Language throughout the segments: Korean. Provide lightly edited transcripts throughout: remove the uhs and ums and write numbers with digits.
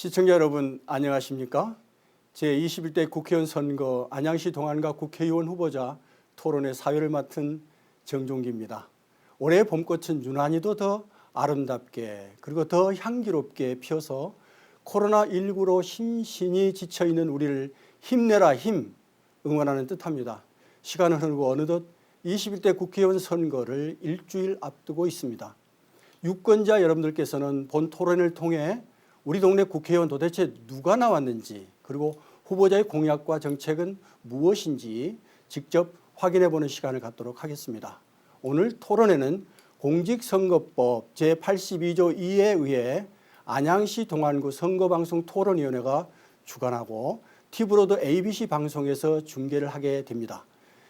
시청자 여러분 안녕하십니까? 제21대 국회의원 선거 안양시 동안갑 국회의원 후보자 토론회 사회를 맡은 정종기입니다. 올해 봄꽃은 유난히도 더 아름답게 그리고 더 향기롭게 피어서 코로나19로 심신이 지쳐있는 우리를 힘내라 힘 응원하는 뜻합니다. 시간은 흐르고 어느덧 21대 국회의원 선거를 일주일 앞두고 있습니다. 유권자 여러분들께서는 본 토론을 통해 우리 동네 국회의원 도대체 누가 나왔는지 그리고 후보자의 공약과 정책은 무엇인지 직접 확인해보는 시간을 갖도록 하겠습니다. 오늘 토론회는 공직선거법 제82조 2에 의해 안양시 동안구 선거방송 토론위원회가 주관하고 TV로드 ABC 방송에서 중계를 하게 됩니다.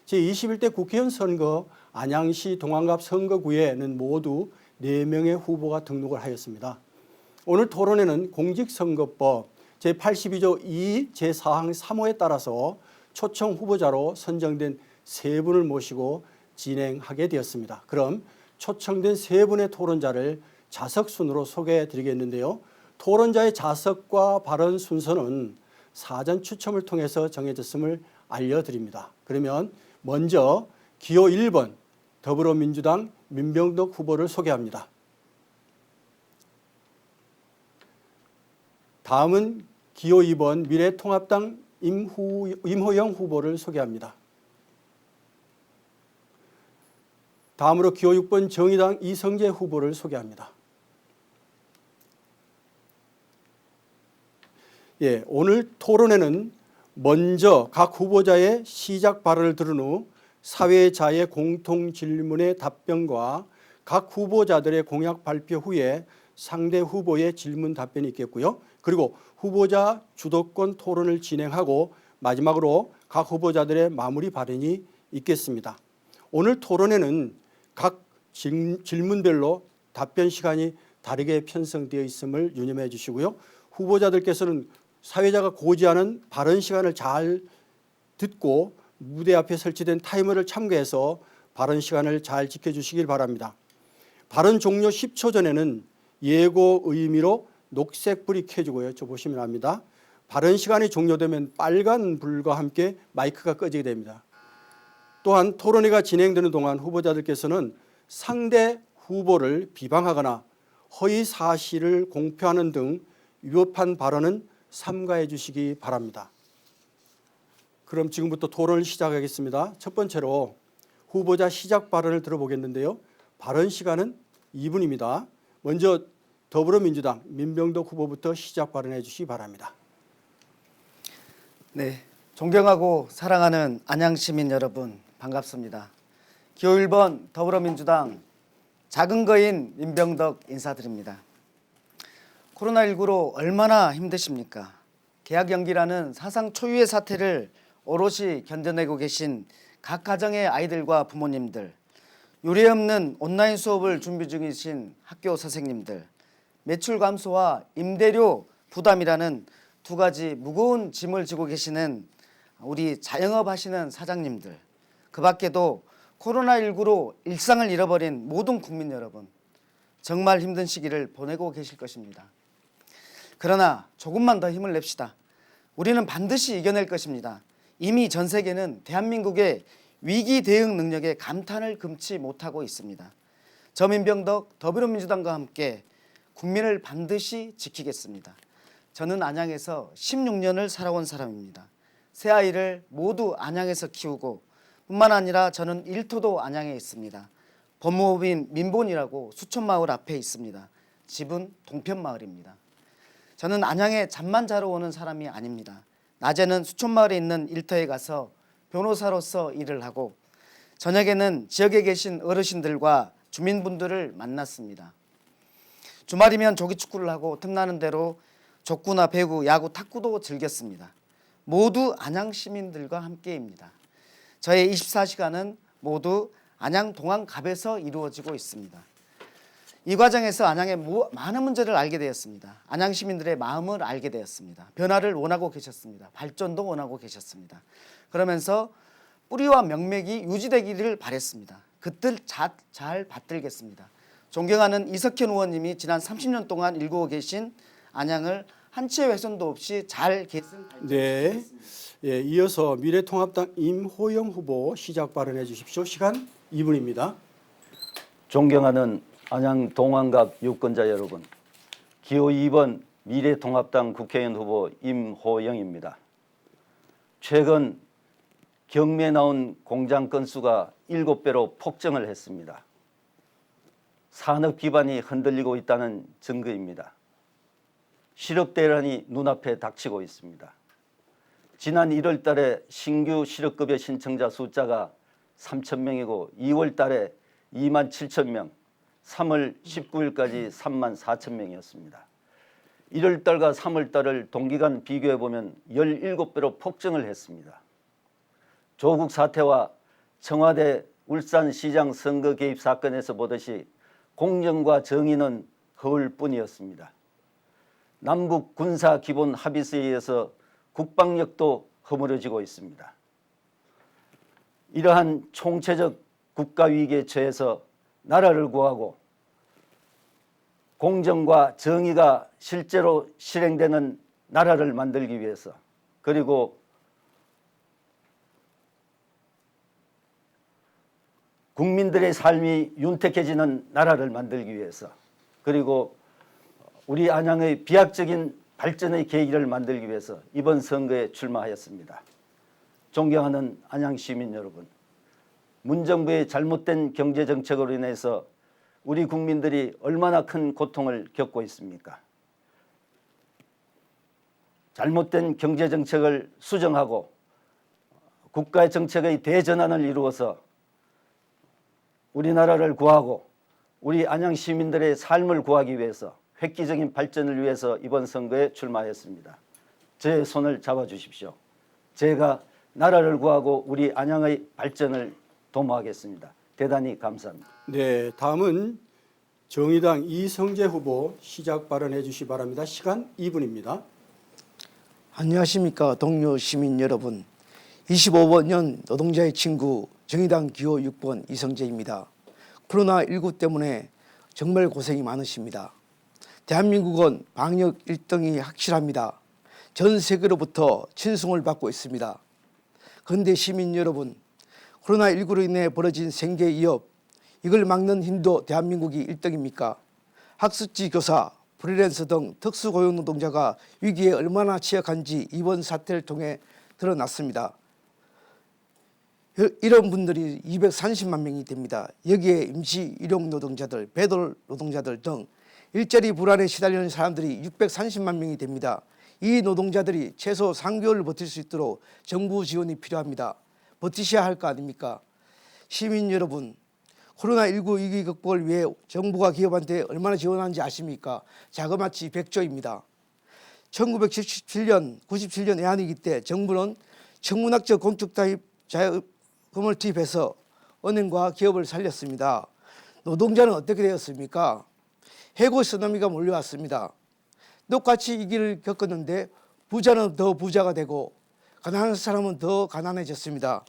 제21대 국회의원 선거 안양시 동안갑 선거구에는 모두 4명의 후보가 등록을 하였습니다. 오늘 토론회는 공직선거법 제82조 2 제4항 3호에 따라서 초청 후보자로 선정된 3분을 모시고 진행하게 되었습니다. 그럼 초청된 3분의 토론자를 자석 순으로 소개해 드리겠는데요. 토론자의 자석과 발언 순서는 사전 추첨을 통해서 정해졌음을 알려드립니다. 그러면 먼저 기호 1번 더불어민주당 민병덕 후보를 소개합니다. 다음은 기호 2번 미래통합당 임호영 후보를 소개합니다. 다음으로 기호 6번 정의당 이성재 후보를 소개합니다. 오늘 토론회는 먼저 각 후보자의 시작 발언을 들은 후 사회자의 공통 질문의 답변과 각 후보자들의 공약 발표 후에 상대 후보의 질문 답변이 있겠고요. 그리고 후보자 주도권 토론을 진행하고 마지막으로 각 후보자들의 마무리 발언이 있겠습니다. 오늘 토론회는 각 질문별로 답변 시간이 다르게 편성되어 있음을 유념해 주시고요. 후보자들께서는 사회자가 고지하는 발언 시간을 잘 듣고 무대 앞에 설치된 타이머를 참고해서 발언 시간을 잘 지켜주시길 바랍니다. 발언 종료 10초 전에는 예고 의미로 녹색불이 켜지고요. 저 보시면 압니다. 발언 시간이 종료되면 빨간 불과 함께 마이크가 꺼지게 됩니다. 또한 토론회가 진행되는 동안 후보자들께서는 상대 후보를 비방하거나 허위 사실을 공표하는 등 위법한 발언은 삼가해 주시기 바랍니다. 그럼 지금부터 토론을 시작하겠습니다. 첫 번째로 후보자 시작 발언을 들어보겠는데요. 발언 시간은 2분입니다. 먼저 더불어민주당 민병덕 후보부터 시작 발언해 주시기 바랍니다. 네, 존경하고 사랑하는 안양시민 여러분 반갑습니다. 기호 1번 더불어민주당 작은 거인 민병덕 인사드립니다. 코로나19로 얼마나 힘드십니까? 계약 연기라는 사상 초유의 사태를 오롯이 견뎌내고 계신 각 가정의 아이들과 부모님들, 유례없는 온라인 수업을 준비 중이신 학교 선생님들, 매출 감소와 임대료 부담이라는 두 가지 무거운 짐을 지고 계시는 우리 자영업 하시는 사장님들, 그 밖에도 코로나19로 일상을 잃어버린 모든 국민 여러분, 정말 힘든 시기를 보내고 계실 것입니다. 그러나 조금만 더 힘을 냅시다. 우리는 반드시 이겨낼 것입니다. 이미 전 세계는 대한민국의 위기 대응 능력에 감탄을 금치 못하고 있습니다. 저 민병덕 더불어민주당과 함께 국민을 반드시 지키겠습니다. 저는 안양에서 16년을 살아온 사람입니다. 세 아이를 모두 안양에서 키우고 뿐만 아니라 저는 일터도 안양에 있습니다. 법무법인 민본이라고 수촌마을 앞에 있습니다. 집은 동편마을입니다. 저는 안양에 잠만 자러 오는 사람이 아닙니다. 낮에는 수촌마을에 있는 일터에 가서 변호사로서 일을 하고 저녁에는 지역에 계신 어르신들과 주민분들을 만났습니다. 주말이면 조기축구를 하고 틈나는 대로 족구나 배구, 야구, 탁구도 즐겼습니다. 모두 안양 시민들과 함께입니다. 저의 24시간은 모두 안양 동안갑에서 이루어지고 있습니다. 이 과정에서 안양의 많은 문제를 알게 되었습니다. 안양 시민들의 마음을 알게 되었습니다. 변화를 원하고 계셨습니다. 발전도 원하고 계셨습니다. 그러면서 뿌리와 명맥이 유지되기를 바랬습니다. 그 뜻 잘 받들겠습니다. 존경하는 이석현 의원님이 지난 30년 동안 일구어 계신 안양을 한치의 훼손도 없이 잘 계승 네. 예, 이어서 미래통합당 임호영 후보 시작 발언해 주십시오. 시간 2분입니다. 존경하는 안양 동안갑 유권자 여러분, 기호 2번 미래통합당 국회의원 후보 임호영입니다. 최근 경매에 나온 공장 건수가 7배로 폭증을 했습니다. 산업 기반이 흔들리고 있다는 증거입니다. 실업 대란이 눈앞에 닥치고 있습니다. 지난 1월 달에 신규 실업급여 신청자 숫자가 3,000명이고 2월 달에 2만 7천 명, 3월 19일까지 3만 4천 명이었습니다. 1월 달과 3월 달을 동기간 비교해 보면 17배로 폭증을 했습니다. 조국 사태와 청와대 울산시장 선거 개입 사건에서 보듯이 공정과 정의는 허울뿐이었습니다. 남북 군사 기본 합의서에 의해서 국방력도 허물어지고 있습니다. 이러한 총체적 국가 위기에 처해서 나라를 구하고 공정과 정의가 실제로 실행되는 나라를 만들기 위해서, 그리고 국민들의 삶이 윤택해지는 나라를 만들기 위해서, 그리고 우리 안양의 비약적인 발전의 계기를 만들기 위해서 이번 선거에 출마하였습니다. 존경하는 안양 시민 여러분, 문정부의 잘못된 경제정책으로 인해서 우리 국민들이 얼마나 큰 고통을 겪고 있습니까? 잘못된 경제정책을 수정하고 국가의 정책의 대전환을 이루어서 우리나라를 구하고 우리 안양 시민들의 삶을 구하기 위해서 획기적인 발전을 위해서 이번 선거에 출마했습니다. 제 손을 잡아주십시오. 제가 나라를 구하고 우리 안양의 발전을 도모하겠습니다. 대단히 감사합니다. 네, 다음은 정의당 이성재 후보 시작 발언해 주시 바랍니다. 시간 2분입니다. 안녕하십니까 동료 시민 여러분. 25년 노동자의 친구 정의당 기호 6번 이성재입니다. 코로나19 때문에 정말 고생이 많으십니다. 대한민국은 방역 1등이 확실합니다. 전 세계로부터 친송을 받고 있습니다. 그런데 시민 여러분, 코로나19로 인해 벌어진 생계 위협, 이걸 막는 힘도 대한민국이 1등입니까? 학습지 교사, 프리랜서 등 특수고용 노동자가 위기에 얼마나 취약한지 이번 사태를 통해 드러났습니다. 이런 분들이 230만 명이 됩니다. 여기에 임시 일용 노동자들, 배달 노동자들 등 일자리 불안에 시달리는 사람들이 630만 명이 됩니다. 이 노동자들이 최소 3개월을 버틸 수 있도록 정부 지원이 필요합니다. 버티셔야 할 거 아닙니까? 시민 여러분, 코로나19 위기 극복을 위해 정부가 기업한테 얼마나 지원하는지 아십니까? 자그마치 100조입니다. 1997년, 97년 외환위기 때 정부는 천문학적 공적 자금을 투입해서 은행과 기업을 살렸습니다. 노동자는 어떻게 되었습니까? 해고 쓰나미가 몰려왔습니다. 똑같이 이 길을 겪었는데 부자는 더 부자가 되고 가난한 사람은 더 가난해졌습니다.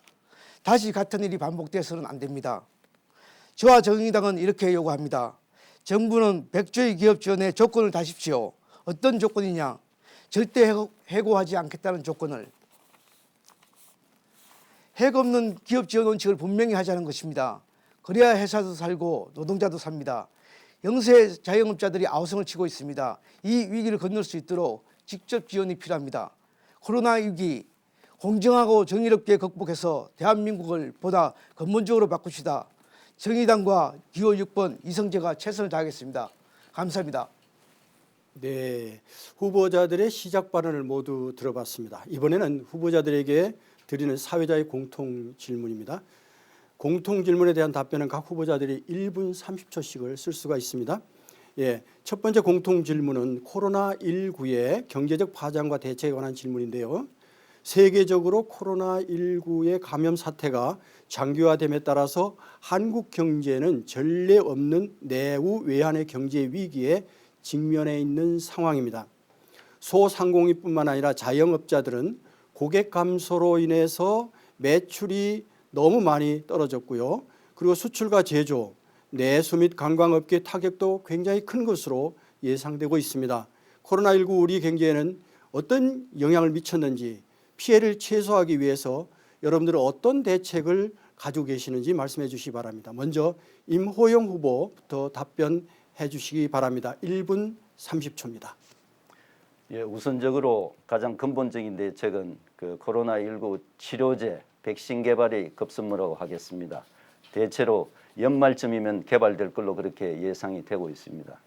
다시 같은 일이 반복돼서는 안 됩니다. 저와 정의당은 이렇게 요구합니다. 정부는 100조의 기업 지원에 조건을 다십시오. 어떤 조건이냐? 절대 해고하지 않겠다는 조건을. 해고 없는 기업 지원 원칙을 분명히 하자는 것입니다. 그래야 회사도 살고 노동자도 삽니다. 영세 자영업자들이 아우성을 치고 있습니다. 이 위기를 건널 수 있도록 직접 지원이 필요합니다. 코로나 위기 공정하고 정의롭게 극복해서 대한민국을 보다 근본적으로 바꿉시다. 정의당과 기호 6번 이성재가 최선을 다하겠습니다. 감사합니다. 네, 후보자들의 시작 발언을 모두 들어봤습니다. 이번에는 후보자들에게 드리는 사회자의 공통 질문입니다. 공통 질문에 대한 답변은 각 후보자들이 1분 30초씩을 쓸 수가 있습니다. 예, 첫 번째 공통 질문은 코로나19의 경제적 파장과 대책에 관한 질문인데요. 세계적으로 코로나19의 감염 사태가 장기화됨에 따라서 한국 경제는 전례 없는 내후 외환의 경제 위기에 직면해 있는 상황입니다. 소상공인뿐만 아니라 자영업자들은 고객 감소로 인해서 매출이 너무 많이 떨어졌고요. 그리고 수출과 제조, 내수 및 관광업계 타격도 굉장히 큰 것으로 예상되고 있습니다. 코로나19 우리 경제에는 어떤 영향을 미쳤는지 피해를 최소화하기 위해서 여러분들은 어떤 대책을 가지고 계시는지 말씀해 주시기 바랍니다. 먼저 임호영 후보부터 답변해 주시기 바랍니다. 1분 30초입니다. 예, 우선적으로 가장 근본적인 대책은 그 코로나19 치료제, 백신 개발이 급선무라고 하겠습니다. 대체로 연말쯤이면 개발될 걸로 그렇게 예상이 되고 있습니다.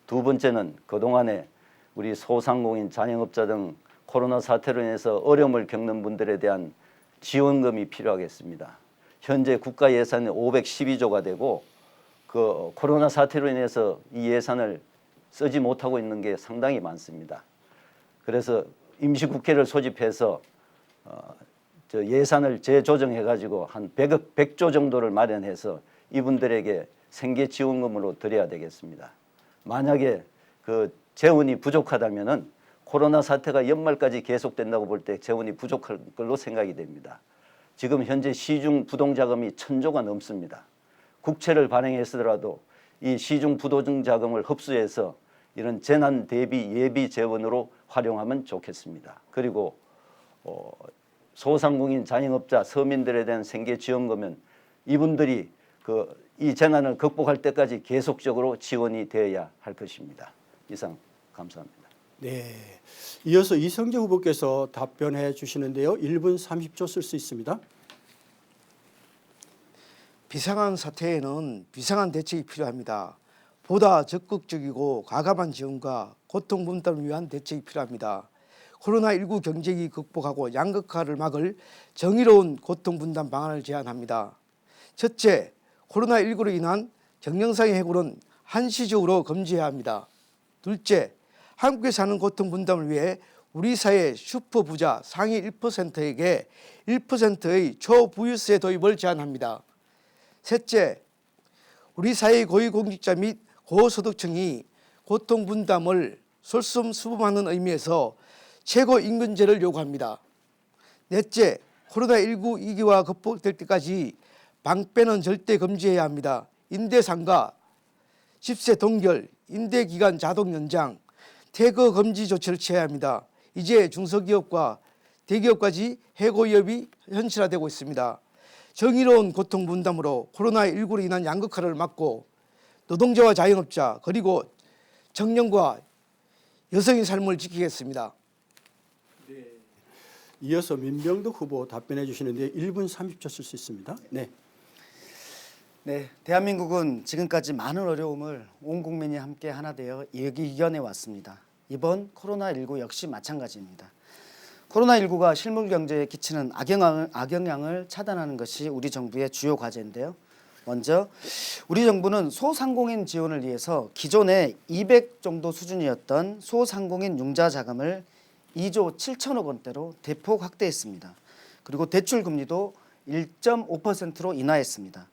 두 번째는 그동안에 우리 소상공인, 자영업자 등 코로나 사태로 인해서 어려움을 겪는 분들에 대한 지원금이 필요하겠습니다. 현재 국가 예산이 512조가 되고 그 코로나 사태로 인해서 이 예산을 쓰지 못하고 있는 게 상당히 많습니다. 그래서 임시국회를 소집해서 저 예산을 재조정해 가지고 한 100조 정도를 마련해서 이분들에게 생계 지원금으로 드려야 되겠습니다. 만약에 그 재원이 부족하다면은 코로나 사태가 연말까지 계속된다고 볼 때 재원이 부족할 걸로 생각이 됩니다. 지금 현재 시중 부동자금이 1,000조가 넘습니다. 국채를 발행했더라도 이 시중 부동자금을 흡수해서 이런 재난 대비 예비 재원으로 활용하면 좋겠습니다. 그리고 소상공인, 자영업자, 서민들에 대한 생계 지원금은 이분들이 이 재난을 극복할 때까지 계속적으로 지원이 되어야 할 것입니다. 이상 감사합니다. 네, 이어서 이성재 후보께서 답변해 주시는데요. 1분 30초 쓸 수 있습니다. 비상한 사태에는 비상한 대책이 필요합니다. 보다 적극적이고 과감한 지원과 고통 분담을 위한 대책이 필요합니다. 코로나19 경제기 극복하고 양극화를 막을 정의로운 고통 분담 방안을 제안합니다. 첫째, 코로나19로 인한 경영상의 해고는 한시적으로 금지해야 합니다. 둘째, 함께 사는 고통 분담을 위해 우리 사회 슈퍼부자 상위 1%에게 1%의 초부유세 도입을 제안합니다. 셋째, 우리 사회 고위공직자 및 고소득층이 고통 분담을 솔선수범하는 의미에서 최고임금제를 요구합니다. 넷째, 코로나19 위기가 극복될 때까지 방빼는 절대 금지해야 합니다. 임대상가, 집세 동결, 임대기간 자동 연장, 퇴거 금지 조치를 취해야 합니다. 이제 중소기업과 대기업까지 해고 위협이 현실화되고 있습니다. 정의로운 고통 분담으로 코로나19로 인한 양극화를 막고 노동자와 자영업자 그리고 청년과 여성의 삶을 지키겠습니다. 이어서 민병덕 후보 답변해 주시는데 1분 30초 쓸 수 있습니다. 네. 네, 대한민국은 지금까지 많은 어려움을 온 국민이 함께 하나 되어 이겨내 왔습니다. 이번 코로나19 역시 마찬가지입니다. 코로나19가 실물 경제에 끼치는 악영향을 차단하는 것이 우리 정부의 주요 과제인데요. 먼저 우리 정부는 소상공인 지원을 위해서 기존에 200 정도 수준이었던 소상공인 융자 자금을 2조 7천억 원대로 대폭 확대했습니다. 그리고 대출 금리도 1.5%로 인하했습니다.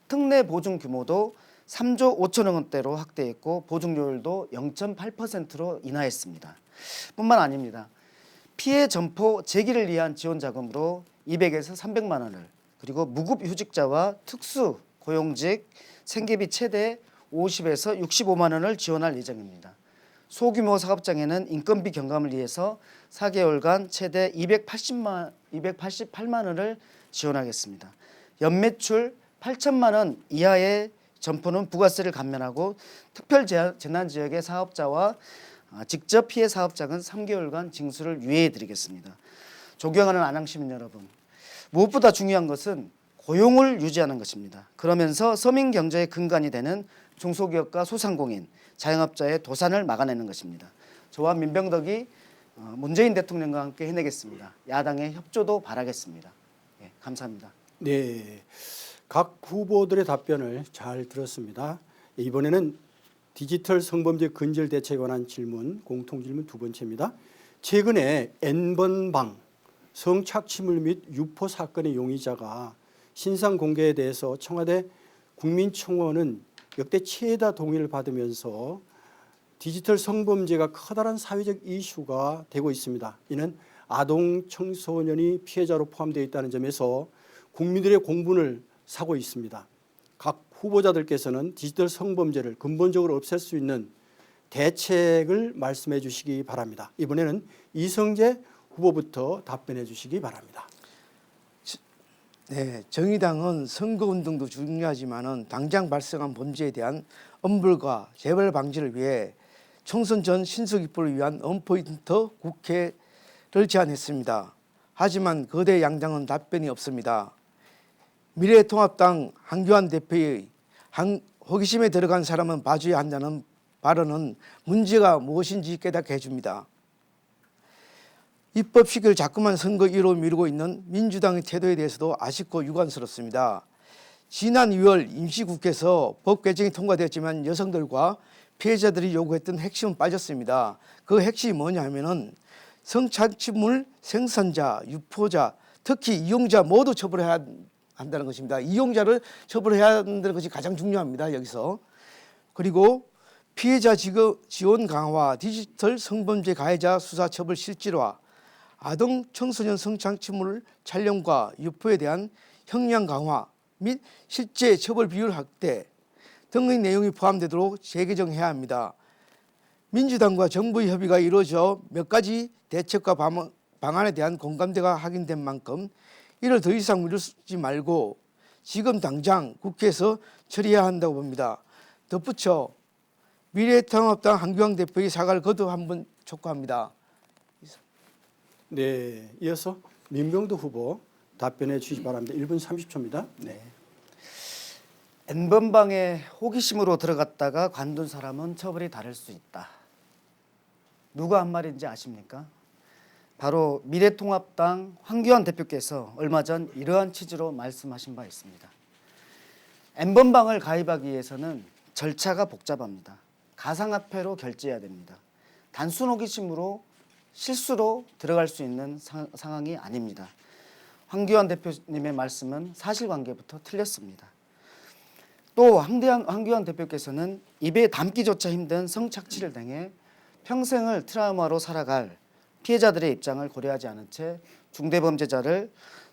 특례 보증 규모도 3조 5천억 원대로 확대했고 보증료율도 0.8%로 인하했습니다. 뿐만 아닙니다. 피해 점포 재기를 위한 지원 자금으로 200에서 300만 원을 그리고 무급휴직자와 특수 고용직 생계비 최대 50에서 65만 원을 지원할 예정입니다. 소규모 사업장에는 인건비 경감을 위해서 4개월간 최대 288만 원을 지원하겠습니다. 연매출 8천만 원 이하의 점포는 부가세를 감면하고 특별 재난 지역의 사업자와 직접 피해 사업장은 3개월간 징수를 유예해 드리겠습니다. 존경하는 안양시민 여러분, 무엇보다 중요한 것은 고용을 유지하는 것입니다. 그러면서 서민 경제의 근간이 되는 중소기업과 소상공인, 자영업자의 도산을 막아내는 것입니다. 저와 민병덕이 문재인 대통령과 함께 해내겠습니다. 야당의 협조도 바라겠습니다. 네, 감사합니다. 네, 각 후보들의 답변을 잘 들었습니다. 이번에는 디지털 성범죄 근절 대책에 관한 질문, 공통질문 두 번째입니다. 최근에 N번방 성착취물 및 유포 사건의 용의자가 신상 공개에 대해서 청와대 국민청원은 역대 최다 동의를 받으면서 디지털 성범죄가 커다란 사회적 이슈가 되고 있습니다. 이는 아동 청소년이 피해자로 포함되어 있다는 점에서 국민들의 공분을 사고 있습니다. 각 후보자들께서는 디지털 성범죄를 근본적으로 없앨 수 있는 대책을 말씀해 주시기 바랍니다. 이번에는 이성재 후보부터 답변해 주시기 바랍니다. 네, 정의당은 선거운동도 중요하지만은 당장 발생한 범죄에 대한 엄벌과 재발 방지를 위해 총선 전 신속 입법을 위한 원포인트 국회를 제안했습니다. 하지만 거대 양당은 답변이 없습니다. 미래통합당 한교안 대표의 호기심에 들어간 사람은 봐줘야 한다는 발언은 문제가 무엇인지 깨닫게 해줍니다. 입법 시기를 자꾸만 선거 1로 미루고 있는 민주당의 태도에 대해서도 아쉽고 유감스럽습니다. 지난 2월 임시국회에서 법 개정이 통과되었지만 여성들과 피해자들이 요구했던 핵심은 빠졌습니다. 그 핵심이 뭐냐 하면은 성착취물 생산자, 유포자, 특히 이용자 모두 처벌해야 한다는 것입니다. 이용자를 처벌해야 한다는 것이 가장 중요합니다. 여기서. 그리고 피해자 지원 강화, 디지털 성범죄 가해자 수사 처벌 실질화, 아동 청소년 성착취물 촬영과 유포에 대한 형량 강화 및 실제 처벌 비율 확대 등의 내용이 포함되도록 재개정해야 합니다. 민주당과 정부의 협의가 이루어져 몇 가지 대책과 방안에 대한 공감대가 확인된 만큼 이를 더 이상 미루지 말고 지금 당장 국회에서 처리해야 한다고 봅니다. 덧붙여 미래통합당 한교안 대표의 사과를 거듭 한번 촉구합니다. 네, 이어서 민병두 후보 답변해 주시기 바랍니다. 1분 30초입니다. 네. N번방에 호기심으로 들어갔다가 관둔 사람은 처벌이 다를 수 있다. 누가 한 말인지 아십니까? 바로 미래통합당 황교안 대표께서 얼마 전 이러한 취지로 말씀하신 바 있습니다. N번방을 가입하기 위해서는 절차가 복잡합니다. 가상화폐로 결제해야 됩니다. 단순 호기심으로 실수로 들어갈 수 있는 상황이 아닙니다. 황교안 대표님의 말씀은 사실관계부터 틀렸습니다. 또 황교안 대표께서는 입에 담기조차 힘든 성착취를 당해 평생을 트라우마로 살아갈 피해자들의 입장을 고려하지 않은 채 중대범죄자를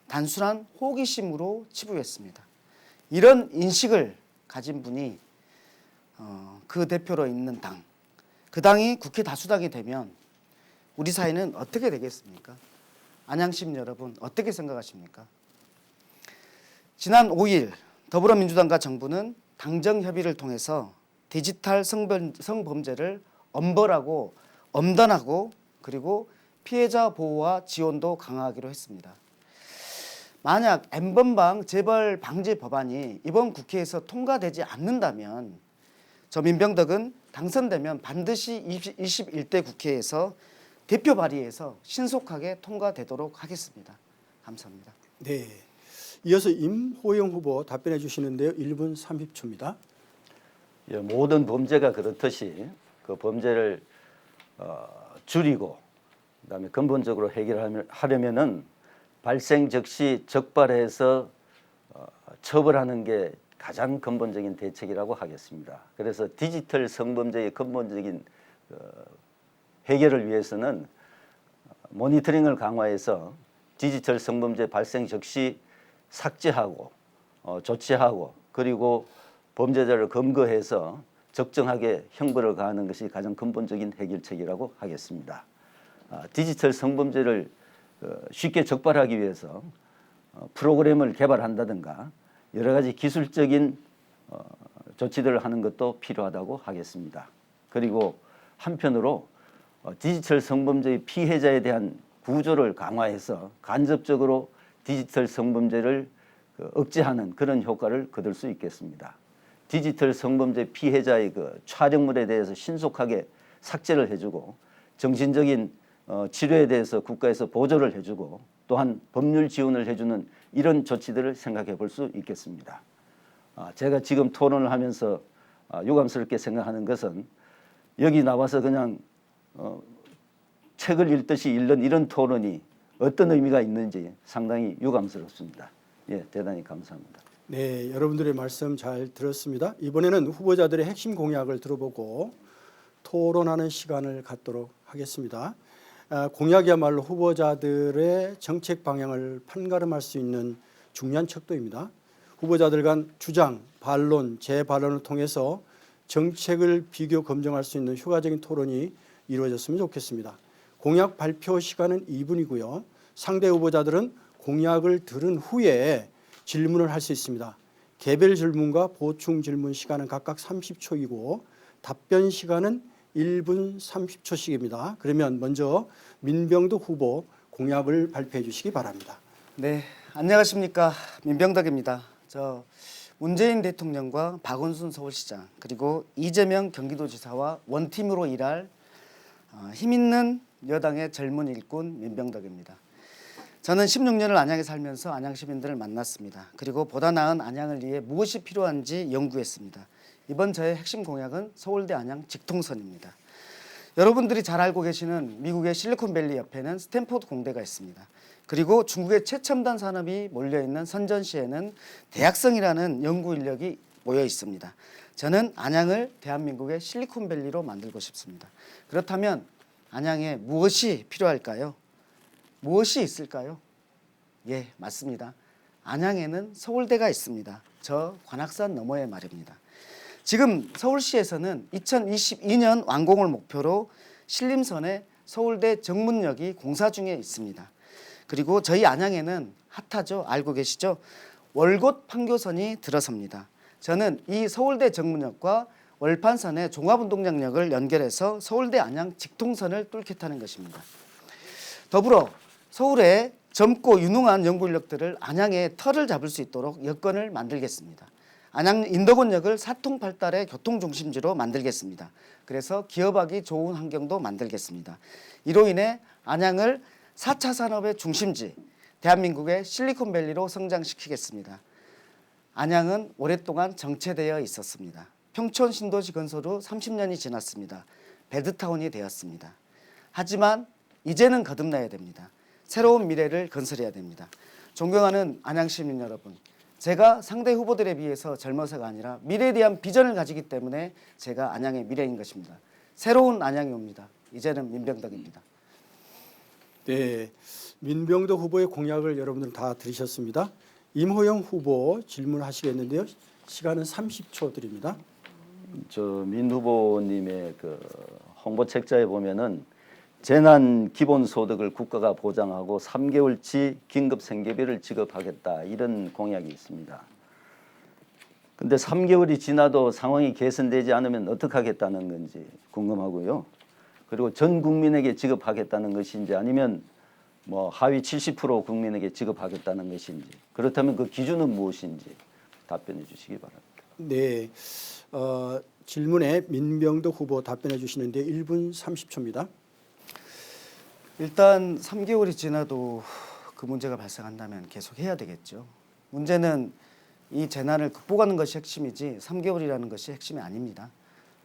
단순한 호기심으로 치부했습니다. 이런 인식을 가진 분이 그 대표로 있는 당, 그 당이 국회 다수당이 되면 우리 사회는 어떻게 되겠습니까? 안양시민 여러분 어떻게 생각하십니까? 지난 5일 더불어민주당과 정부는 당정 협의를 통해서 디지털 성범죄를 엄벌하고 엄단하고 그리고 피해자 보호와 지원도 강화하기로 했습니다. 만약 N번방 재벌 방지 법안이 이번 국회에서 통과되지 않는다면 저 민병덕은 당선되면 반드시 21대 국회에서 대표 발의해서 신속하게 통과되도록 하겠습니다. 감사합니다. 네. 이어서 임호영 후보 답변해 주시는데요. 1분 30초입니다. 예, 모든 범죄가 그렇듯이 그 범죄를 줄이고 그다음에 근본적으로 해결하려면은 발생 즉시 적발해서 처벌하는 게 가장 근본적인 대책이라고 하겠습니다. 그래서 디지털 성범죄의 근본적인 해결을 위해서는 모니터링을 강화해서 디지털 성범죄 발생 즉시 삭제하고 조치하고 그리고 범죄자를 검거해서 적정하게 형벌을 가하는 것이 가장 근본적인 해결책이라고 하겠습니다. 디지털 성범죄를 쉽게 적발하기 위해서 프로그램을 개발한다든가 여러 가지 기술적인 조치들을 하는 것도 필요하다고 하겠습니다. 그리고 한편으로 디지털 성범죄의 피해자에 대한 구조를 강화해서 간접적으로 디지털 성범죄를 억제하는 그런 효과를 거둘 수 있겠습니다. 디지털 성범죄 피해자의 그 촬영물에 대해서 신속하게 삭제를 해주고 정신적인 치료에 대해서 국가에서 보조를 해주고 또한 법률 지원을 해주는 이런 조치들을 생각해 볼 수 있겠습니다. 제가 지금 토론을 하면서 유감스럽게 생각하는 것은 여기 나와서 그냥 책을 읽듯이 읽는 이런 토론이 어떤 의미가 있는지 상당히 유감스럽습니다. 예, 대단히 감사합니다. 네, 여러분들의 말씀 잘 들었습니다. 이번에는 후보자들의 핵심 공약을 들어보고 토론하는 시간을 갖도록 하겠습니다. 공약이야말로 후보자들의 정책 방향을 판가름할 수 있는 중요한 척도입니다. 후보자들 간 주장, 반론, 재반론을 통해서 정책을 비교 검증할 수 있는 효과적인 토론이 이루어졌으면 좋겠습니다. 공약 발표 시간은 2분이고요. 상대 후보자들은 공약을 들은 후에 질문을 할 수 있습니다. 개별 질문과 보충 질문 시간은 각각 30초이고 답변 시간은 1분 30초씩입니다. 그러면 먼저 민병덕 후보 공약을 발표해 주시기 바랍니다. 네, 안녕하십니까. 민병덕입니다. 저 문재인 대통령과 박원순 서울시장 그리고 이재명 경기도지사와 원팀으로 일할 힘있는 여당의 젊은 일꾼 민병덕입니다. 저는 16년을 안양에 살면서 안양 시민들을 만났습니다. 그리고 보다 나은 안양을 위해 무엇이 필요한지 연구했습니다. 이번 저의 핵심 공약은 서울대 안양 직통선입니다. 여러분들이 잘 알고 계시는 미국의 실리콘밸리 옆에는 스탠포드 공대가 있습니다. 그리고 중국의 최첨단 산업이 몰려있는 선전시에는 대학성이라는 연구 인력이 모여 있습니다. 저는 안양을 대한민국의 실리콘밸리로 만들고 싶습니다. 그렇다면 안양에 무엇이 필요할까요? 무엇이 있을까요? 예, 맞습니다. 안양에는 서울대가 있습니다. 저 관악산 너머에 말입니다. 지금 서울시에서는 2022년 완공을 목표로 신림선에 서울대 정문역이 공사 중에 있습니다. 그리고 저희 안양에는 핫하죠? 알고 계시죠? 월곶 판교선이 들어섭니다. 저는 이 서울대 정문역과 월판선의 종합운동장역을 연결해서 서울대 안양 직통선을 뚫겠다는 것입니다. 더불어 서울의 젊고 유능한 연구 인력들을 안양에 털을 잡을 수 있도록 여건을 만들겠습니다. 안양 인덕원역을 사통팔달의 교통중심지로 만들겠습니다. 그래서 기업하기 좋은 환경도 만들겠습니다. 이로 인해 안양을 4차 산업의 중심지, 대한민국의 실리콘밸리로 성장시키겠습니다. 안양은 오랫동안 정체되어 있었습니다. 평촌 신도시 건설 후 30년이 지났습니다. 배드타운이 되었습니다. 하지만 이제는 거듭나야 됩니다. 새로운 미래를 건설해야 됩니다. 존경하는 안양 시민 여러분, 제가 상대 후보들에 비해서 젊어서가 아니라 미래에 대한 비전을 가지기 때문에 제가 안양의 미래인 것입니다. 새로운 안양이 옵니다. 이제는 민병덕입니다. 네, 민병덕 후보의 공약을 여러분들 다 들으셨습니다. 임호영 후보 질문하시겠는데요. 시간은 30초 드립니다. 저 민 후보님의 그 홍보 책자에 보면은 재난 기본소득을 국가가 보장하고 3개월치 긴급 생계비를 지급하겠다 이런 공약이 있습니다. 근데 3개월이 지나도 상황이 개선되지 않으면 어떻게 하겠다는 건지 궁금하고요. 그리고 전 국민에게 지급하겠다는 것인지 아니면 뭐 하위 70% 국민에게 지급하겠다는 것인지 그렇다면 그 기준은 무엇인지 답변해 주시기 바랍니다. 네, 질문에 민병덕 후보 답변해 주시는데 1분 30초입니다. 일단 3개월이 지나도 그 문제가 발생한다면 계속 해야 되겠죠. 문제는 이 재난을 극복하는 것이 핵심이지 3개월이라는 것이 핵심이 아닙니다.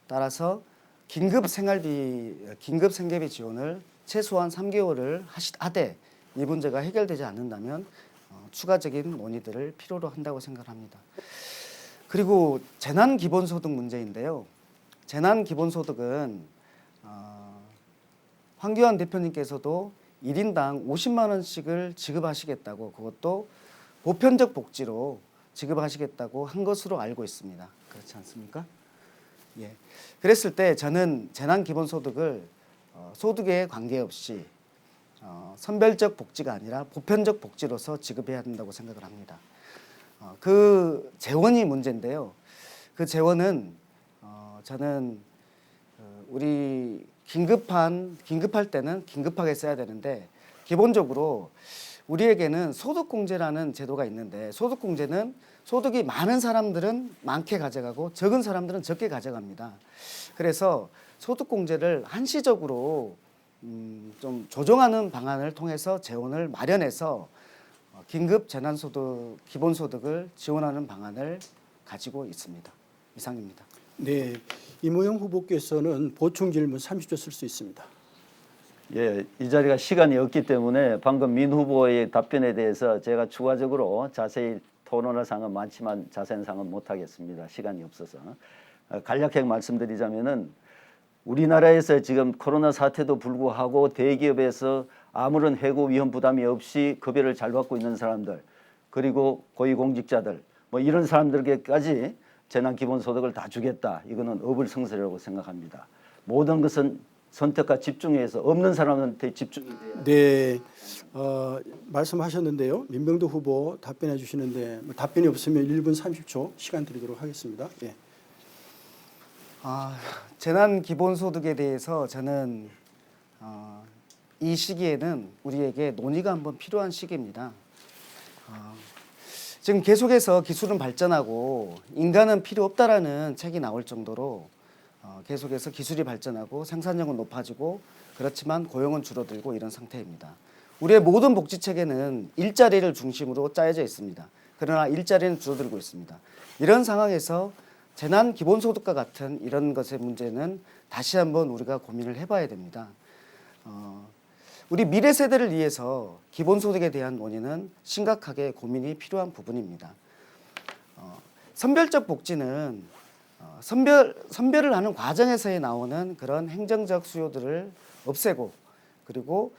따라서 긴급 생계비 지원을 최소한 3개월을 하되 이 문제가 해결되지 않는다면 추가적인 논의들을 필요로 한다고 생각합니다. 그리고 재난 기본소득 문제인데요. 재난 기본소득은 황교안 대표님께서도 1인당 50만 원씩을 지급하시겠다고 그것도 보편적 복지로 지급하시겠다고 한 것으로 알고 있습니다. 그렇지 않습니까? 예. 그랬을 때 저는 재난 기본소득을 소득에 관계없이 선별적 복지가 아니라 보편적 복지로서 지급해야 된다고 생각을 합니다. 그 재원이 문제인데요. 그 재원은 저는 우리 긴급할 때는 긴급하게 써야 되는데 기본적으로 우리에게는 소득공제라는 제도가 있는데 소득공제는 소득이 많은 사람들은 많게 가져가고 적은 사람들은 적게 가져갑니다. 그래서 소득공제를 한시적으로 좀 조정하는 방안을 통해서 재원을 마련해서 긴급 재난소득, 기본소득을 지원하는 방안을 가지고 있습니다. 이상입니다. 네, 임호영 후보께서는 보충 질문 30초 쓸 수 있습니다. 예, 이 자리가 시간이 없기 때문에 방금 민 후보의 답변에 대해서 제가 추가적으로 자세히 토론할 사항은 많지만 자세한 사항은 못하겠습니다. 시간이 없어서. 간략하게 말씀드리자면은 우리나라에서 지금 코로나 사태도 불구하고 대기업에서 아무런 해고 위험 부담이 없이 급여를 잘 받고 있는 사람들 그리고 고위공직자들 뭐 이런 사람들에게까지 재난 기본소득을 다 주겠다. 이거는 어불성설이라고 생각합니다. 모든 것은 선택과 집중해서 없는 사람한테 집중이 돼야 네, 말씀하셨는데요. 민병도 후보 답변해 주시는데 뭐 답변이 없으면 1분 30초 시간 드리도록 하겠습니다. 예. 재난 기본소득에 대해서 저는 이 시기에는 우리에게 논의가 한번 필요한 시기입니다. 지금 계속해서 기술은 발전하고 인간은 필요 없다라는 책이 나올 정도로 계속해서 기술이 발전하고 생산력은 높아지고 그렇지만 고용은 줄어들고 이런 상태입니다. 우리의 모든 복지 체계는 일자리를 중심으로 짜여져 있습니다. 그러나 일자리는 줄어들고 있습니다. 이런 상황에서 재난 기본소득과 같은 이런 것의 문제는 다시 한번 우리가 고민을 해봐야 됩니다. 우리 미래 세대를 위해서 기본소득에 대한 논의는 심각하게 고민이 필요한 부분입니다. 선별적 복지는 선별을 하는 과정에서 나오는 그런 행정적 수요들을 없애고 그리고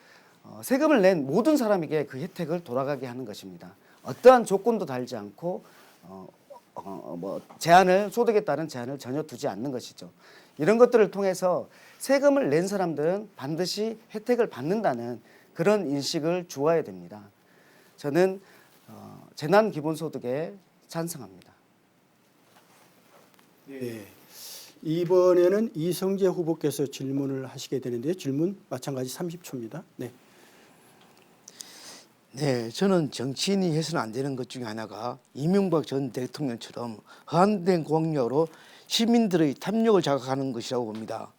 세금을 낸 모든 사람에게 그 혜택을 돌아가게 하는 것입니다. 어떠한 조건도 달지 않고 소득에 따른 제한을 전혀 두지 않는 것이죠. 이런 것들을 통해서 세금을 낸 사람들은 반드시 혜택을 받는다는 그런 인식을 주어야 됩니다. 저는 재난 기본소득에 찬성합니다. 네. 이번에는 이성재 후보께서 질문을 하시게 되는데요. 질문 마찬가지 30초입니다. 네. 네, 저는 정치인이 해서는 안 되는 것 중에 하나가 이명박 전 대통령처럼 허황된 공약으로 시민들의 탐욕을 자극하는 것이라고 봅니다.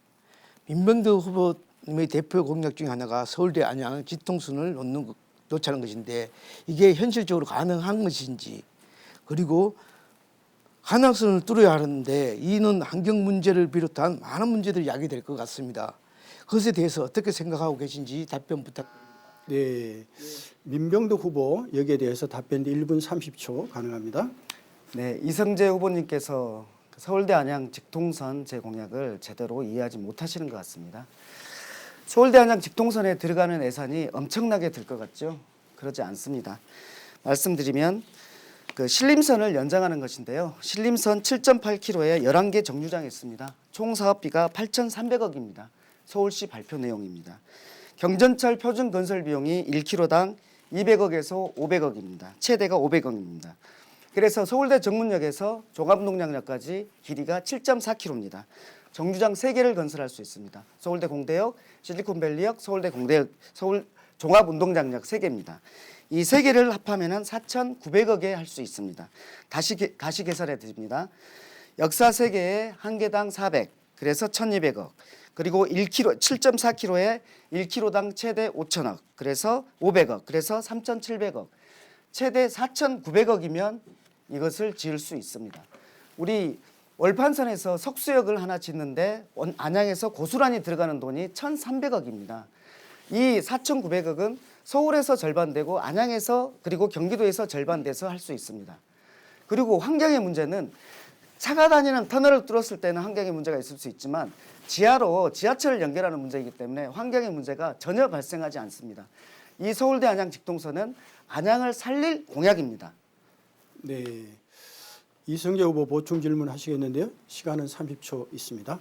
민병도 후보님의 대표 공약 중에 하나가 서울대 안양 직통선을 놓자는 것인데 이게 현실적으로 가능한 것인지 그리고 한강선을 뚫어야 하는데 이는 환경 문제를 비롯한 많은 문제들이 야기될 것 같습니다. 그것에 대해서 어떻게 생각하고 계신지 답변 부탁드립니다. 네. 민병도 후보 여기에 대해서 답변 1분 30초 가능합니다. 네, 이성재 후보님께서 서울대 안양 직통선 재공약을 제대로 이해하지 못하시는 것 같습니다. 서울대 안양 직통선에 들어가는 예산이 엄청나게 들 것 같죠? 그러지 않습니다. 말씀드리면 그 신림선을 연장하는 것인데요. 신림선 7.8km에 11개 정류장이 있습니다. 총 사업비가 8,300억입니다. 서울시 발표 내용입니다. 경전철 표준 건설 비용이 1km당 200억에서 500억입니다. 최대가 500억입니다. 그래서 서울대 정문역에서 종합운동장역까지 길이가 7.4km입니다. 정류장 3개를 건설할 수 있습니다. 서울대 공대역, 실리콘밸리역, 서울대 공대역, 서울 종합운동장역 3개입니다. 이 3개를 합하면 4,900억에 할 수 있습니다. 다시 계산해 드립니다. 역사 3개에 한 개당 400, 그래서 1,200억. 그리고 1km, 7.4km에 1km당 최대 5천억, 그래서 500억, 그래서 3,700억. 최대 4,900억이면 이것을 지을 수 있습니다. 우리 월판선에서 석수역을 하나 짓는데 안양에서 고스란히 들어가는 돈이 1,300억입니다. 이 4,900억은 서울에서 절반되고 안양에서 그리고 경기도에서 절반돼서 할 수 있습니다. 그리고 환경의 문제는 차가 다니는 터널을 뚫었을 때는 환경의 문제가 있을 수 있지만 지하로 지하철을 연결하는 문제이기 때문에 환경의 문제가 전혀 발생하지 않습니다. 이 서울대 안양 직통선은 안양을 살릴 공약입니다. 네. 이성재 후보 보충 질문 하시겠는데요. 시간은 30초 있습니다.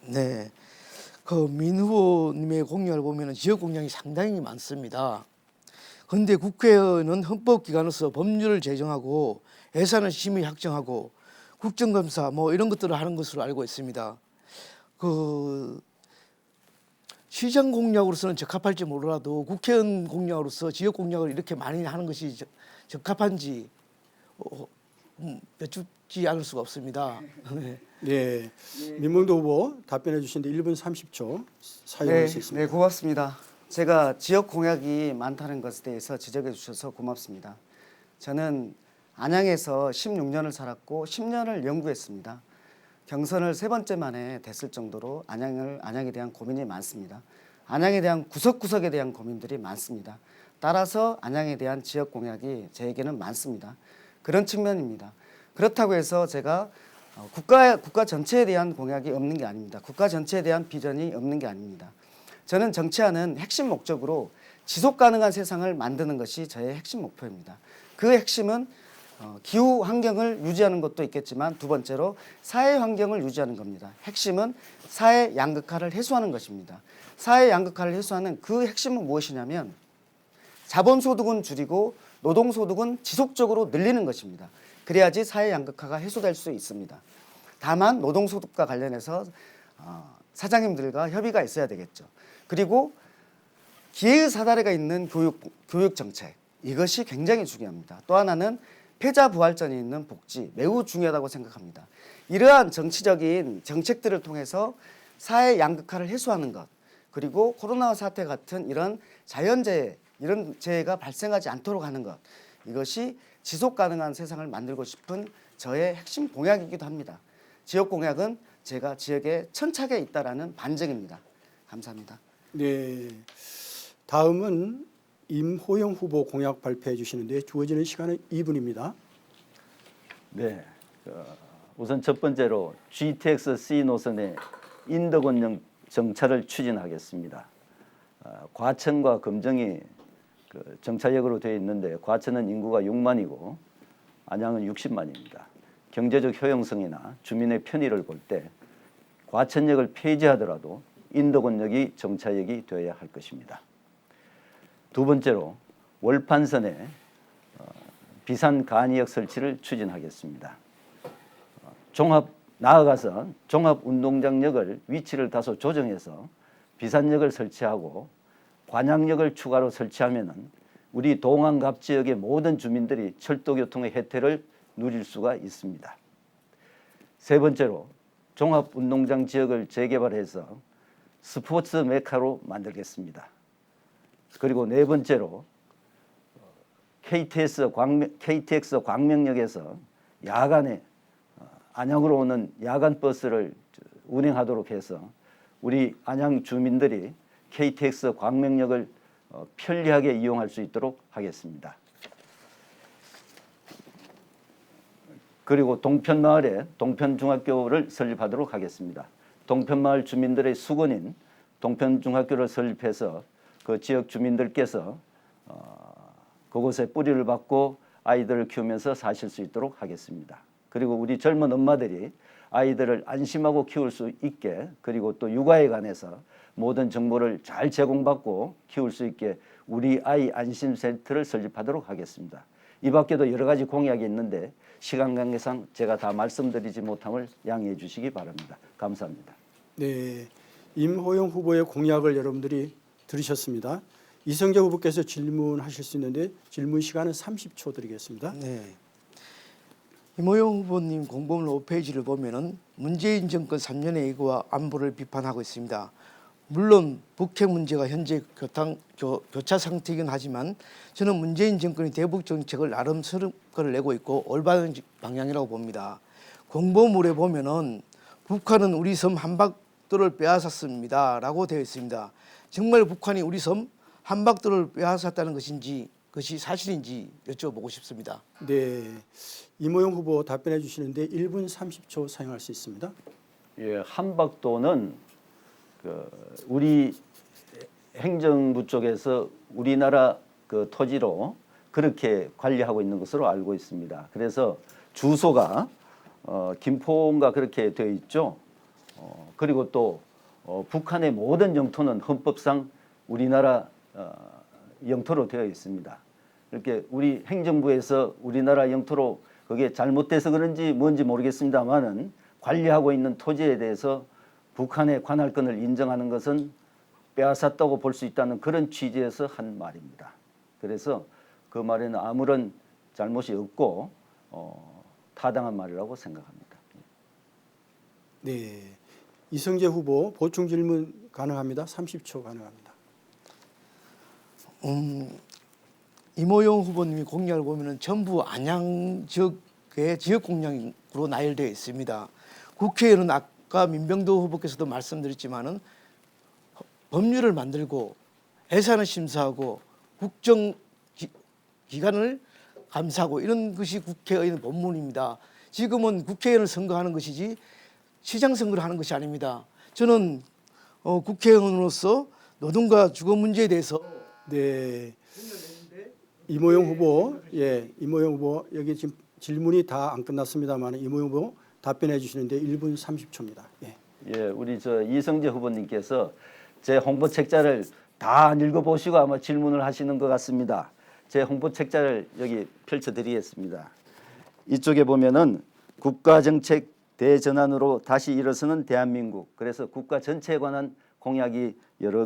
네, 그 민 후보님의 공약을 보면 지역 공약이 상당히 많습니다. 그런데 국회는 헌법기관으로서 법률을 제정하고 예산을 심의 확정하고 국정감사 뭐 이런 것들을 하는 것으로 알고 있습니다. 그 시장 공약으로서는 적합할지 몰라도 국회의원 공약으로서 지역 공약을 이렇게 많이 하는 것이 적합한지 여쭙지 않을 수가 없습니다. 네. 네. 민병도 후보 답변해 주신데 1분 30초 사용할 수 있습니다. 네, 고맙습니다. 제가 지역 공약이 많다는 것에 대해서 지적해 주셔서 고맙습니다. 저는 안양에서 16년을 살았고 10년을 연구했습니다. 경선을 3번째 만에 됐을 정도로 안양에 대한 고민이 많습니다. 안양에 대한 구석구석에 대한 고민들이 많습니다. 따라서 안양에 대한 지역 공약이 저에게는 많습니다. 그런 측면입니다. 그렇다고 해서 제가 국가 전체에 대한 공약이 없는 게 아닙니다. 국가 전체에 대한 비전이 없는 게 아닙니다. 저는 정치하는 핵심 목적으로 지속 가능한 세상을 만드는 것이 저의 핵심 목표입니다. 그 핵심은 기후 환경을 유지하는 것도 있겠지만 두 번째로 사회 환경을 유지하는 겁니다. 핵심은 사회 양극화를 해소하는 것입니다. 사회 양극화를 해소하는 그 핵심은 무엇이냐면 자본소득은 줄이고 노동소득은 지속적으로 늘리는 것입니다. 그래야지 사회 양극화가 해소될 수 있습니다. 다만 노동소득과 관련해서 사장님들과 협의가 있어야 되겠죠. 그리고 기회의 사다리가 있는 교육 정책, 이것이 굉장히 중요합니다. 또 하나는 패자부활전이 있는 복지, 매우 중요하다고 생각합니다. 이러한 정치적인 정책들을 통해서 사회 양극화를 해소하는 것, 그리고 코로나 사태 같은 이런 자연재해, 이런 재해가 발생하지 않도록 하는 것, 이것이 지속 가능한 세상을 만들고 싶은 저의 핵심 공약이기도 합니다. 지역 공약은 제가 지역에 천착에 있다라는 반증입니다. 감사합니다. 네, 다음은 임호영 후보 공약 발표해 주시는데 주어지는 시간은 2분입니다. 네, 우선 첫 번째로 GTX-C 노선의 인덕원형 정차를 추진하겠습니다. 과천과 금정이 정차역으로 되어 있는데 과천은 인구가 6만이고 안양은 60만입니다. 경제적 효용성이나 주민의 편의를 볼 때 과천역을 폐지하더라도 인덕원역이 정차역이 되어야 할 것입니다. 두 번째로 월판선에 비산 간이역 설치를 추진하겠습니다. 나아가서 종합운동장역을 위치를 다소 조정해서 비산역을 설치하고 관양역을 추가로 설치하면은 우리 동안갑 지역의 모든 주민들이 철도교통의 혜택을 누릴 수가 있습니다. 세 번째로 종합운동장 지역을 재개발해서 스포츠 메카로 만들겠습니다. 그리고 네 번째로 KTX 광명역에서 야간에 안양으로 오는 야간 버스를 운행하도록 해서 우리 안양 주민들이 KTX 광명역을 편리하게 이용할 수 있도록 하겠습니다. 그리고 동편마을에 동편중학교를 설립하도록 하겠습니다. 동편마을 주민들의 수건인 동편중학교를 설립해서 그 지역 주민들께서 그곳에 뿌리를 받고 아이들을 키우면서 사실 수 있도록 하겠습니다. 그리고 우리 젊은 엄마들이 아이들을 안심하고 키울 수 있게, 그리고 또 육아에 관해서 모든 정보를 잘 제공받고 키울 수 있게 우리 아이 안심센터를 설립하도록 하겠습니다. 이 밖에도 여러 가지 공약이 있는데 시간 관계상 제가 다 말씀드리지 못함을 양해해 주시기 바랍니다. 감사합니다. 네, 임호영 후보의 공약을 여러분들이 들으셨습니다. 이성재 후보께서 질문하실 수 있는데 질문 시간은 30초 드리겠습니다. 네. 임호영 후보님 공보물 5페이지를 보면은 문재인 정권 3년의 예고와 안보를 비판하고 있습니다. 물론 북핵 문제가 현재 교차 상태이긴 하지만 저는 문재인 정권이 대북 정책을 나름 성과를 내고 있고 올바른 방향이라고 봅니다. 공보물에 보면은 북한은 우리 섬 한박도를 빼앗았습니다 라고 되어 있습니다. 정말 북한이 우리 섬 한박도를 빼앗았다는 것인지 그것이 사실인지 여쭤보고 싶습니다. 네, 임호영 후보 답변해 주시는데 1분 30초 사용할 수 있습니다. 예, 한박도는 우리 행정부 쪽에서 우리나라 그 토지로 그렇게 관리하고 있는 것으로 알고 있습니다. 그래서 주소가 김포인가 그렇게 되어 있죠. 그리고 또 북한의 모든 영토는 헌법상 우리나라 영토로 되어 있습니다. 이렇게 우리 행정부에서 우리나라 영토로 그게 잘못돼서 그런지 뭔지 모르겠습니다만은 관리하고 있는 토지에 대해서 북한의 관할권을 인정하는 것은 빼앗았다고 볼 수 있다는 그런 취지에서 한 말입니다. 그래서 그 말에는 아무런 잘못이 없고 타당한 말이라고 생각합니다. 네, 이성재 후보 보충 질문 가능합니다. 30초 가능합니다. 임호영 후보님이 공약을 보면은 전부 안양 지역의 지역 공약으로 나열되어 있습니다. 국회에는 아까 민병도 후보께서도 말씀드렸지만은 법률을 만들고 예산을 심사하고 국정기관을 감사하고 이런 것이 국회의 본문입니다. 지금은 국회의원을 선거하는 것이지 시장 선거를 하는 것이 아닙니다. 저는 국회의원으로서 노동과 주거 문제에 대해서 네, 임호영 후보, 예, 임호영 후보 여기 지금 질문이 다 안 끝났습니다만 이모 후보 답변해 주시는데 1분 30초입니다. 예. 예, 우리 이성재 후보님께서 제 홍보 책자를 다 안 읽어보시고 아마 질문을 하시는 것 같습니다. 제 홍보 책자를 여기 펼쳐드리겠습니다. 이쪽에 보면은 국가정책 대전환으로 다시 일어서는 대한민국. 그래서 국가 전체에 관한 공약이 여러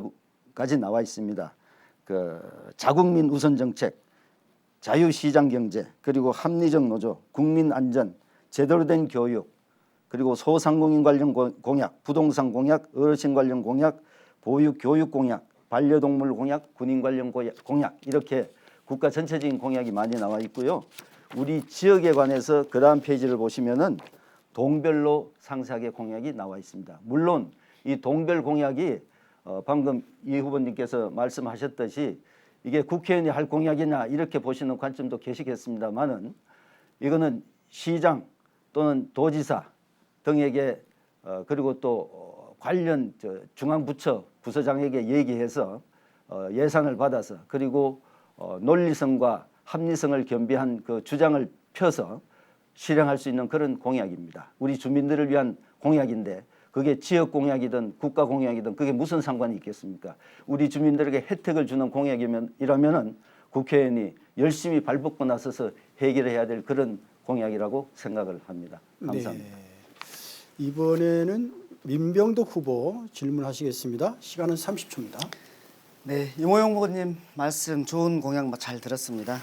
가지 나와 있습니다. 그 자국민 우선 정책, 자유시장 경제, 그리고 합리적 노조, 국민 안전, 제대로 된 교육, 그리고 소상공인 관련 공약, 부동산 공약, 어르신 관련 공약, 보육 교육 공약, 반려동물 공약, 군인 관련 공약, 이렇게 국가 전체적인 공약이 많이 나와 있고요. 우리 지역에 관해서 그 다음 페이지를 보시면은 동별로 상세하게 공약이 나와 있습니다. 물론 이 동별 공약이 방금 이 후보님께서 말씀하셨듯이 이게 국회의원이 할 공약이냐 이렇게 보시는 관점도 계시겠습니다만은 이거는 시장 또는 도지사 등에게 그리고 또 관련 중앙부처 부서장에게 얘기해서 예산을 받아서 그리고 논리성과 합리성을 겸비한 그 주장을 펴서 실행할 수 있는 그런 공약입니다. 우리 주민들을 위한 공약인데 그게 지역 공약이든 국가 공약이든 그게 무슨 상관이 있겠습니까? 우리 주민들에게 혜택을 주는 공약이라면은 국회의원이 열심히 발벗고 나서서 해결해야 될 그런 공약이라고 생각을 합니다. 감사합니다. 네. 이번에는 민병덕 후보 질문하시겠습니다. 시간은 30초입니다. 네, 이모영 후보님 말씀 좋은 공약 잘 들었습니다.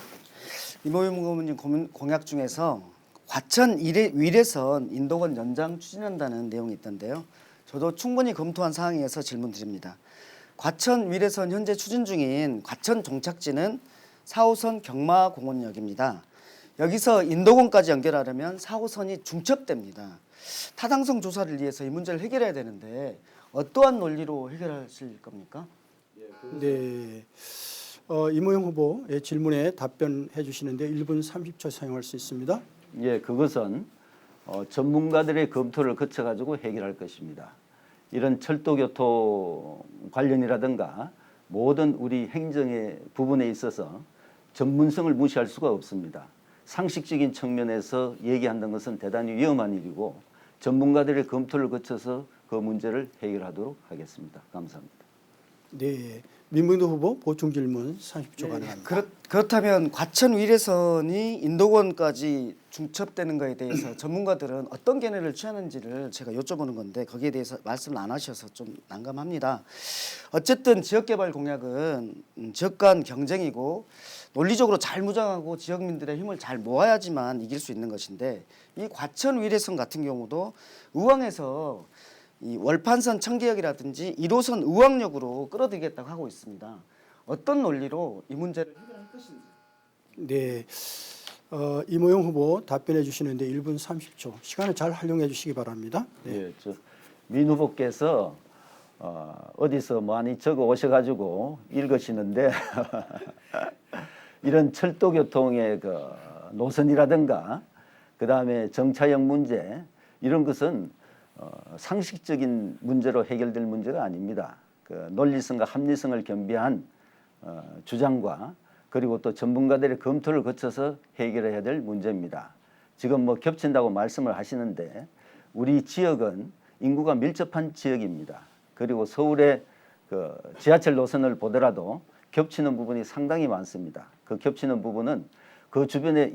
이모영 후보님 공약 중에서 과천 위례선 인도권 연장 추진한다는 내용이 있던데요. 저도 충분히 검토한 사항이어서 질문드립니다. 과천 위례선 현재 추진 중인 과천 종착지는 4호선 경마공원역입니다. 여기서 인도권까지 연결하려면 4호선이 중첩됩니다. 타당성 조사를 위해서 이 문제를 해결해야 되는데 어떠한 논리로 해결하실 겁니까? 네. 이모영 후보의 질문에 답변해 주시는데 1분 30초 사용할 수 있습니다. 예, 그것은 전문가들의 검토를 거쳐 가지고 해결할 것입니다. 이런 철도교통 관련이라든가 모든 우리 행정의 부분에 있어서 전문성을 무시할 수가 없습니다. 상식적인 측면에서 얘기한다는 것은 대단히 위험한 일이고 전문가들의 검토를 거쳐서 그 문제를 해결하도록 하겠습니다. 감사합니다. 네. 민병덕 후보 보충 질문 30초 가능합니다. 그렇다면 과천 위례선이 인도권까지 중첩되는 것에 대해서 전문가들은 어떤 견해를 취하는지를 제가 여쭤보는 건데 거기에 대해서 말씀을 안 하셔서 좀 난감합니다. 어쨌든 지역개발 공약은 지역 간 경쟁이고 논리적으로 잘 무장하고 지역민들의 힘을 잘 모아야지만 이길 수 있는 것인데 이 과천 위례선 같은 경우도 의왕에서 이 월판선 청계역이라든지 1호선 의왕역으로 끌어들이겠다고 하고 있습니다. 어떤 논리로 이 문제를 해결할 것인지. 네. 이모영 후보 답변해 주시는데 1분 30초. 시간을 잘 활용해 주시기 바랍니다. 예, 민 후보께서 어디서 많이 적어 오셔가지고 읽으시는데 이런 철도교통의 그 노선이라든가 그 다음에 정차역 문제 이런 것은 상식적인 문제로 해결될 문제가 아닙니다. 그 논리성과 합리성을 겸비한 주장과 그리고 또 전문가들의 검토를 거쳐서 해결해야 될 문제입니다. 지금 뭐 겹친다고 말씀을 하시는데 우리 지역은 인구가 밀접한 지역입니다. 그리고 서울의 그 지하철 노선을 보더라도 겹치는 부분이 상당히 많습니다. 그 겹치는 부분은 그 주변에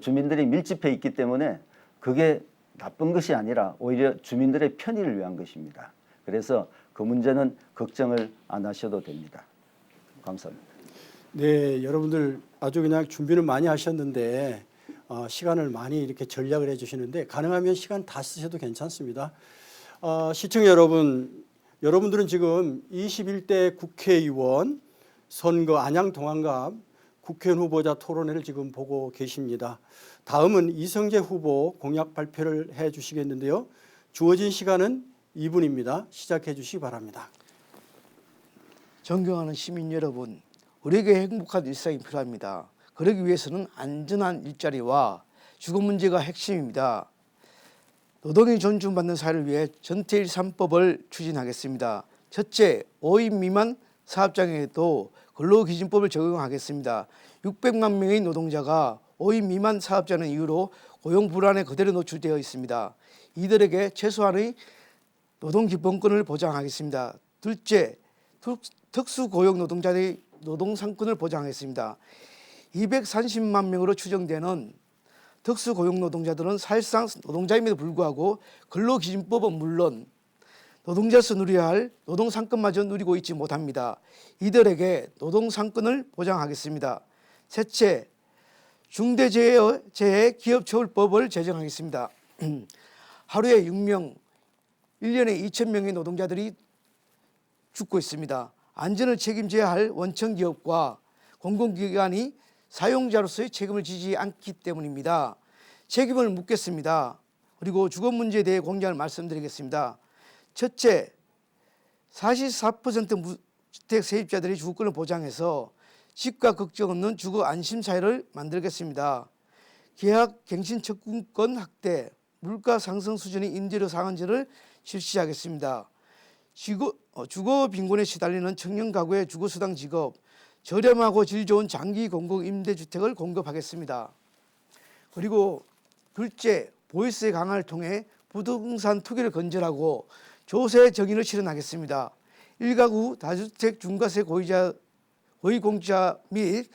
주민들이 밀집해 있기 때문에 그게 나쁜 것이 아니라 오히려 주민들의 편의를 위한 것입니다. 그래서 그 문제는 걱정을 안 하셔도 됩니다. 감사합니다. 네, 여러분들 아주 그냥 준비는 많이 하셨는데 시간을 많이 이렇게 전략을 해주시는데 가능하면 시간 다 쓰셔도 괜찮습니다. 시청자 여러분, 여러분들은 지금 21대 국회의원 선거 안양 동안갑 국회의원 후보자 토론회를 지금 보고 계십니다. 다음은 이성재 후보 공약 발표를 해 주시겠는데요. 주어진 시간은 2분입니다. 시작해 주시기 바랍니다. 존경하는 시민 여러분, 우리에게 행복한 일상이 필요합니다. 그러기 위해서는 안전한 일자리와 주거 문제가 핵심입니다. 노동이 존중받는 사회를 위해 전태일 3법을 추진하겠습니다. 첫째, 5인 미만 사업장에도 근로기준법을 적용하겠습니다. 600만 명의 노동자가 5인 미만 사업자는 이유로 고용 불안에 그대로 노출되어 있습니다. 이들에게 최소한의 노동기본권을 보장하겠습니다. 둘째, 특수고용 노동자의 노동상권을 보장하겠습니다. 230만 명으로 추정되는 특수고용 노동자들은 사실상 노동자임에도 불구하고 근로기준법은 물론 노동자로서 누려야 할 노동상권마저 누리고 있지 못합니다. 이들에게 노동상권을 보장하겠습니다. 셋째, 중대재해 기업처벌법을 제정하겠습니다. 하루에 6명, 1년에 2,000명의 노동자들이 죽고 있습니다. 안전을 책임져야 할 원청기업과 공공기관이 사용자로서의 책임을 지지 않기 때문입니다. 책임을 묻겠습니다. 그리고 주거 문제에 대해 공약을 말씀드리겠습니다. 첫째, 44% 무주택 세입자들의 주거권을 보장해서 집과 걱정 없는 주거 안심 사회를 만들겠습니다. 계약 갱신 접근권 확대, 물가 상승 수준의 임대료 상한제를 실시하겠습니다. 주거 빈곤에 시달리는 청년 가구의 주거수당 지급, 저렴하고 질 좋은 장기 공공 임대주택을 공급하겠습니다. 그리고 둘째, 보유세 강화를 통해 부동산 투기를 건절하고 조세 정의를 실현하겠습니다. 1가구 다주택 중과세 고위공자 및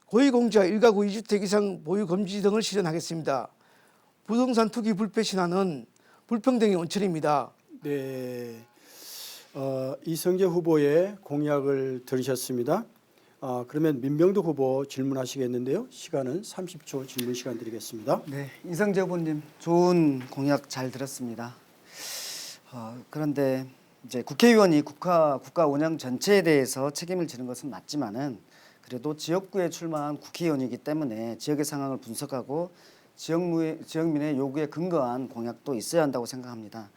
고위공자 1가구 2주택 이상 보유 금지 등을 실현하겠습니다. 부동산 투기 불패 신화는 불평등의 원천입니다. 네, 이성재 후보의 공약을 들으셨습니다. 그러면 민병두 후보 질문하시겠는데요. 시간은 30초 질문 시간 드리겠습니다. 네, 이성재 후보님 좋은 공약 잘 들었습니다. 그런데 이제 국회의원이 국가 운영 전체에 대해서 책임을 지는 것은 맞지만은 그래도 지역구에 출마한 국회의원이기 때문에 지역의 상황을 분석하고 지역민의 요구에 근거한 공약도 있어야 한다고 생각합니다.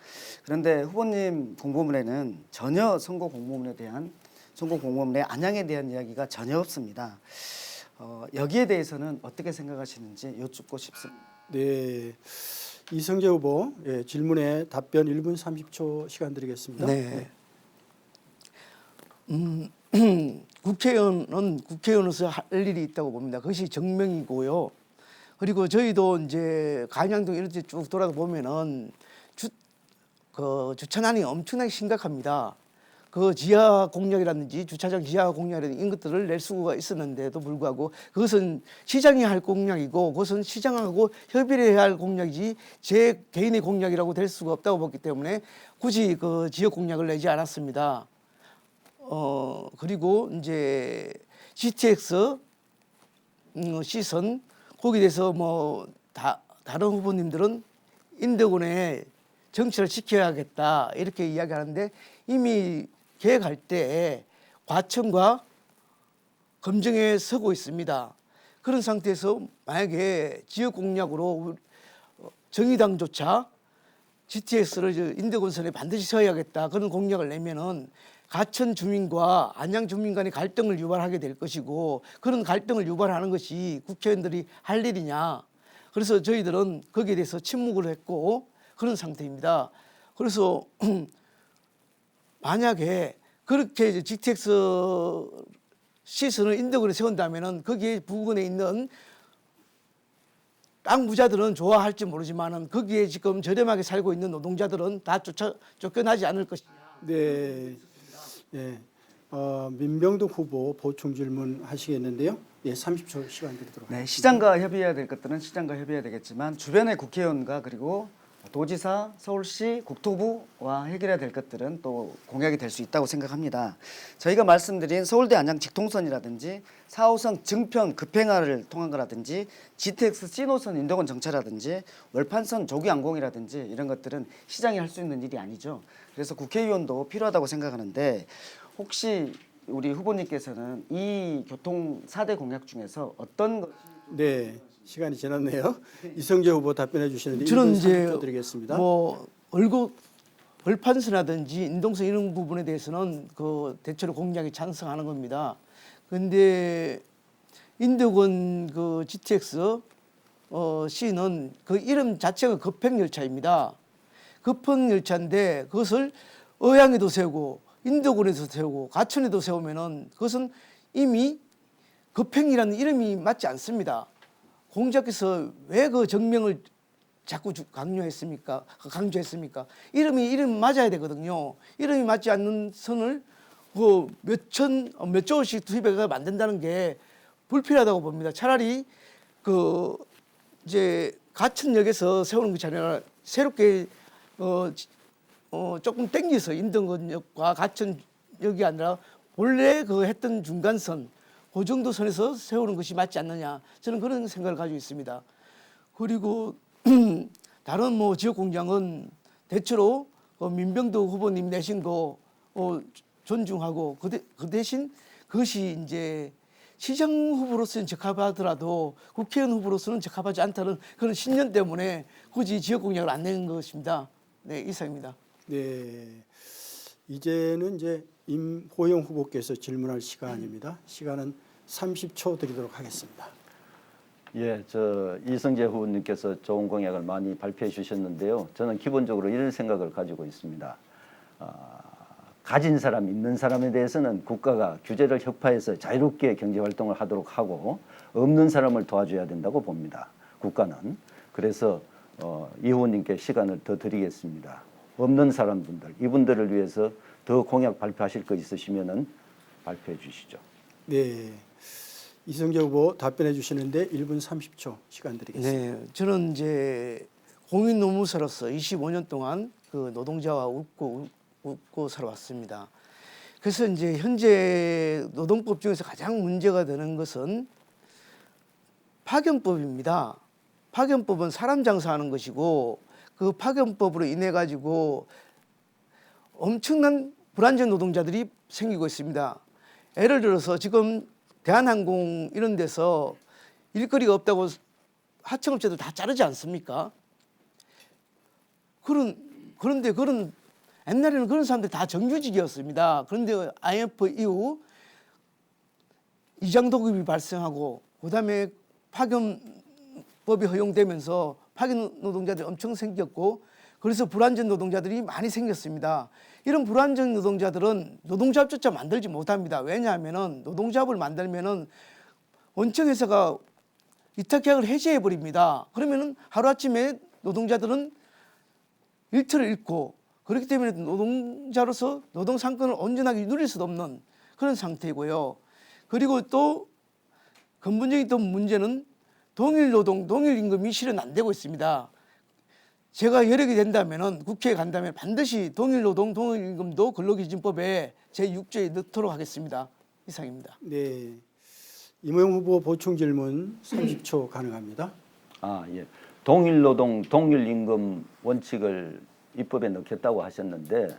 그런데 후보님 공보문에는 전혀 선거 공무원의 안양에 대한 이야기가 전혀 없습니다. 여기에 대해서는 어떻게 생각하시는지 여쭙고 싶습니다. 네, 이성재 후보 질문에 답변 1분 30초 시간 드리겠습니다. 네. 국회의원은 국회의원으로서 할 일이 있다고 봅니다. 그것이 정명이고요. 그리고 저희도 이제 간양동 이런 데 쭉 돌아가 보면은 주차난이 엄청나게 심각합니다. 그 지하 공약이라든지 주차장 지하 공약이라든지 이런 것들을 낼 수가 있었는데도 불구하고 그것은 시장이 할 공약이고 그것은 시장하고 협의를 해야 할 공약이지 제 개인의 공약이라고 될 수가 없다고 봤기 때문에 굳이 그 지역 공약을 내지 않았습니다. 그리고 이제 GTX 시선 거기에 대해서 뭐 다른 후보님들은 인덕원의 정치를 지켜야겠다 이렇게 이야기하는데 이미 계획할 때 과천과 검증에 서고 있습니다. 그런 상태에서 만약에 지역 공약으로 정의당조차 GTX를 인덕원선에 반드시 서야겠다 그런 공약을 내면은 가천 주민과 안양 주민 간의 갈등을 유발하게 될 것이고 그런 갈등을 유발하는 것이 국회의원들이 할 일이냐. 그래서 저희들은 거기에 대해서 침묵을 했고 그런 상태입니다. 그래서 만약에 그렇게 GTX 시선을 인덕으로 세운다면은 거기에 부근에 있는 땅 부자들은 좋아할지 모르지만은 거기에 지금 저렴하게 살고 있는 노동자들은 다 쫓겨나지 않을 것이냐. 네, 네. 민병두 후보 보충 질문 하시겠는데요. 예, 30초 시간 드리도록 하겠습니다. 네, 시장과 협의해야 될 것들은 시장과 협의해야 되겠지만 주변의 국회의원과 그리고 도지사, 서울시, 국토부와 해결해야 될 것들은 또 공약이 될 수 있다고 생각합니다. 저희가 말씀드린 서울대 안양 직통선이라든지 4호선 증평 급행화를 통한 거라든지 GTX C노선 인덕원 정차라든지 월판선 조기항공이라든지 이런 것들은 시장이 할 수 있는 일이 아니죠. 그래서 국회의원도 필요하다고 생각하는데 혹시 우리 후보님께서는 이 교통 4대 공약 중에서 어떤 것이 네, 시간이 지났네요. 이성재 후보 답변해 주시는데 저는 1분 이제 30초 드리겠습니다. 뭐 월판선이라든지 인동선 이런 부분에 대해서는 그 대체로 공약에 찬성하는 겁니다. 그런데 인덕원 그 GTX C는 그 이름 자체가 급행열차입니다. 급행열차인데 그것을 의왕에도 세우고 인덕원에도 세우고 가천에도 세우면은 그것은 이미 급행이라는 이름이 맞지 않습니다. 공자께서 왜 그 정명을 자꾸 강조했습니까? 이름 맞아야 되거든요. 이름이 맞지 않는 선을 그 몇 조씩 투입해서 만든다는 게 불필요하다고 봅니다. 차라리 그 이제 가천역에서 세우는 것이 아니라 새롭게 조금 땡겨서 인덕역과 가천역이 아니라 본래 그 했던 중간선 그 정도 선에서 세우는 것이 맞지 않느냐, 저는 그런 생각을 가지고 있습니다. 그리고 다른 뭐 지역 공장은 대체로 민병도 후보님 내신 거 존중하고 그 대신 그것이 이제 시장 후보로서는 적합하더라도 국회의원 후보로서는 적합하지 않다는 그런 신념 때문에 굳이 지역 공약을 안 내는 것입니다. 네, 이상입니다. 네, 이제는 이제 임호영 후보께서 질문할 시간입니다. 시간은 30초 드리도록 하겠습니다. 예, 저 이성재 후보님께서 좋은 공약을 많이 발표해 주셨는데요. 저는 기본적으로 이런 생각을 가지고 있습니다. 가진 사람, 있는 사람에 대해서는 국가가 규제를 혁파해서 자유롭게 경제 활동을 하도록 하고 없는 사람을 도와줘야 된다고 봅니다. 국가는. 그래서 이 후보님께 시간을 더 드리겠습니다. 없는 사람분들, 이분들을 위해서 더 공약 발표하실 거 있으시면은 발표해 주시죠. 네, 이성재 후보 답변해 주시는데 1분 30초 시간 드리겠습니다. 네, 저는 이제 공인 노무사로서 25년 동안 그 노동자와 웃고 살아왔습니다. 그래서 이제 현재 노동법 중에서 가장 문제가 되는 것은 파견법입니다. 파견법은 사람 장사하는 것이고 그 파견법으로 인해 가지고 엄청난 불안전 노동자들이 생기고 있습니다. 예를 들어서 지금 대한항공 이런 데서 일거리가 없다고 하청업체들 다 자르지 않습니까? 그런데 옛날에는 그런 사람들이 다 정규직이었습니다. 그런데 IMF 이후 이장도급이 발생하고 그다음에 파견법이 허용되면서 파견 노동자들이 엄청 생겼고 그래서 불안전 노동자들이 많이 생겼습니다. 이런 불안전 노동자들은 노동조합조차 만들지 못합니다. 왜냐하면 노동조합을 만들면 원청회사가 위탁계약을 해지해 버립니다. 그러면 하루아침에 노동자들은 일터를 잃고 그렇기 때문에 노동자로서 노동상권을 온전하게 누릴 수도 없는 그런 상태이고요. 그리고 또 근본적인 또 문제는 동일 노동, 동일 임금이 실현 안 되고 있습니다. 제가 여력이 된다면 국회에 간다면 반드시 동일 노동, 동일 임금도 근로기준법에 제6조에 넣도록 하겠습니다. 이상입니다. 네, 임호영 후보 보충 질문 30초 가능합니다. 예. 동일 노동, 동일 임금 원칙을 입법에 넣겠다고 하셨는데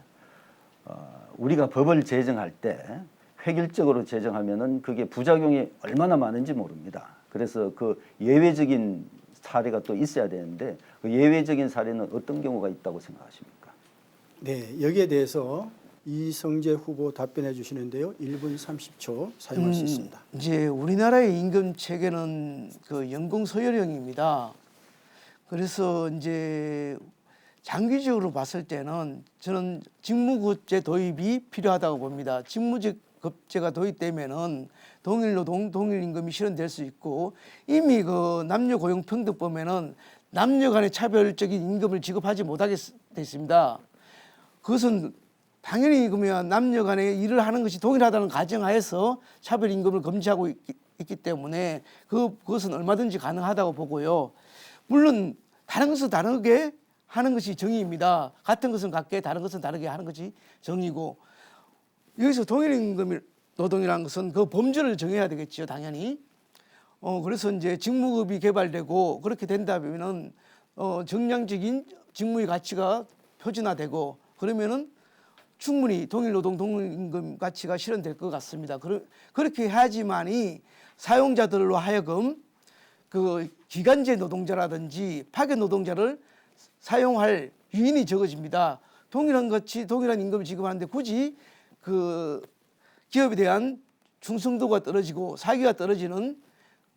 우리가 법을 제정할 때 획일적으로 제정하면은 그게 부작용이 얼마나 많은지 모릅니다. 그래서 그 예외적인 사례가 또 있어야 되는데 그 예외적인 사례는 어떤 경우가 있다고 생각하십니까? 네, 여기에 대해서 이성재 후보 답변해 주시는데요. 1분 30초 사용할 수 있습니다. 이제 우리나라의 임금 체계는 그 연공 서열형입니다. 그래서 이제 장기적으로 봤을 때는 저는 직무급제 도입이 필요하다고 봅니다. 직무급제가 도입되면은 동일 노동, 동일 임금이 실현될 수 있고 이미 그 남녀 고용평등법에는 남녀 간의 차별적인 임금을 지급하지 못하게 돼 있습니다. 그것은 당연히 그러면 남녀 간의 일을 하는 것이 동일하다는 가정하에서 차별 임금을 금지하고 있기 때문에 그것은 얼마든지 가능하다고 보고요. 물론 다른 것은 다르게 하는 것이 정의입니다. 같은 것은 같게 다른 것은 다르게 하는 것이 정의고 여기서 동일 임금 노동이라는 것은 그 범주를 정해야 되겠죠, 당연히. 그래서 이제 직무급이 개발되고 그렇게 된다면은 정량적인 직무의 가치가 표준화되고 그러면은 충분히 동일 노동, 동일 임금 가치가 실현될 것 같습니다. 그렇게 해야지만이 사용자들로 하여금 그 기간제 노동자라든지 파견 노동자를 사용할 유인이 적어집니다. 동일한 가치, 동일한 임금을 지급하는데 굳이 그 기업에 대한 충성도가 떨어지고 사기가 떨어지는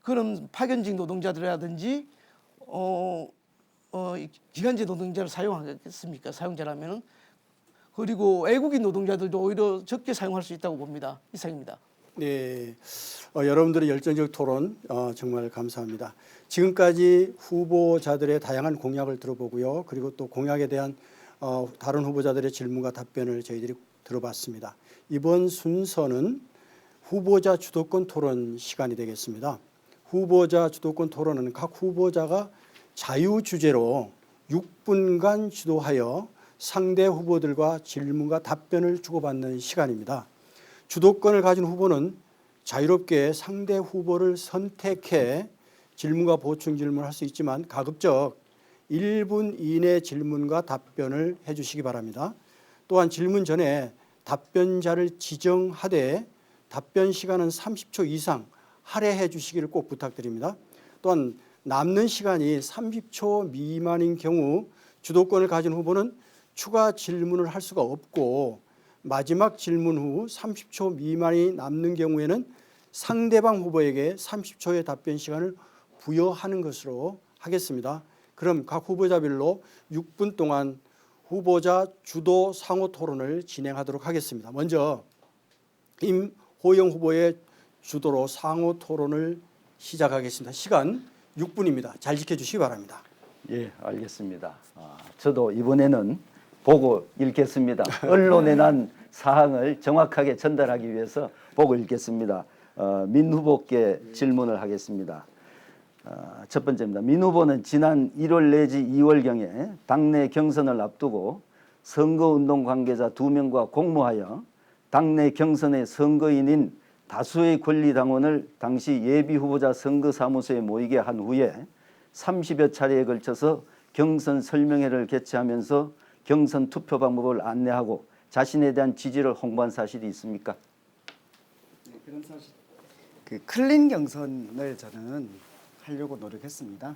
그런 파견직 노동자들이라든지 기간제 노동자를 사용하겠습니까? 사용자라면은. 그리고 외국인 노동자들도 오히려 적게 사용할 수 있다고 봅니다. 이상입니다. 네, 여러분들의 열정적 토론 정말 감사합니다. 지금까지 후보자들의 다양한 공약을 들어보고요. 그리고 또 공약에 대한 다른 후보자들의 질문과 답변을 저희들이 들어봤습니다. 이번 순서는 후보자 주도권 토론 시간이 되겠습니다. 후보자 주도권 토론은 각 후보자가 자유 주제로 6분간 주도하여 상대 후보들과 질문과 답변을 주고받는 시간입니다. 주도권을 가진 후보는 자유롭게 상대 후보를 선택해 질문과 보충 질문을 할 수 있지만 가급적 1분 이내 질문과 답변을 해주시기 바랍니다. 또한 질문 전에 답변자를 지정하되 답변 시간은 30초 이상 할애해 주시기를 꼭 부탁드립니다. 또한 남는 시간이 30초 미만인 경우 주도권을 가진 후보는 추가 질문을 할 수가 없고 마지막 질문 후 30초 미만이 남는 경우에는 상대방 후보에게 30초의 답변 시간을 부여하는 것으로 하겠습니다. 그럼 각 후보자별로 6분 동안 후보자 주도 상호 토론을 진행하도록 하겠습니다. 먼저 임호영 후보의 주도로 상호 토론을 시작하겠습니다. 시간 6분입니다. 잘 지켜주시기 바랍니다. 예, 알겠습니다. 저도 이번에는 보고 읽겠습니다. 언론에 난 사항을 정확하게 전달하기 위해서 보고 읽겠습니다. 민 후보께 질문을 하겠습니다. 첫 번째입니다. 민 후보는 지난 1월 내지 2월경에 당내 경선을 앞두고 선거운동 관계자 2명과 공모하여 당내 경선의 선거인인 다수의 권리당원을 당시 예비후보자 선거사무소에 모이게 한 후에 30여 차례에 걸쳐서 경선 설명회를 개최하면서 경선 투표 방법을 안내하고 자신에 대한 지지를 홍보한 사실이 있습니까? 네, 그런 사실. 그 클린 경선을 저는 하려고 노력했습니다.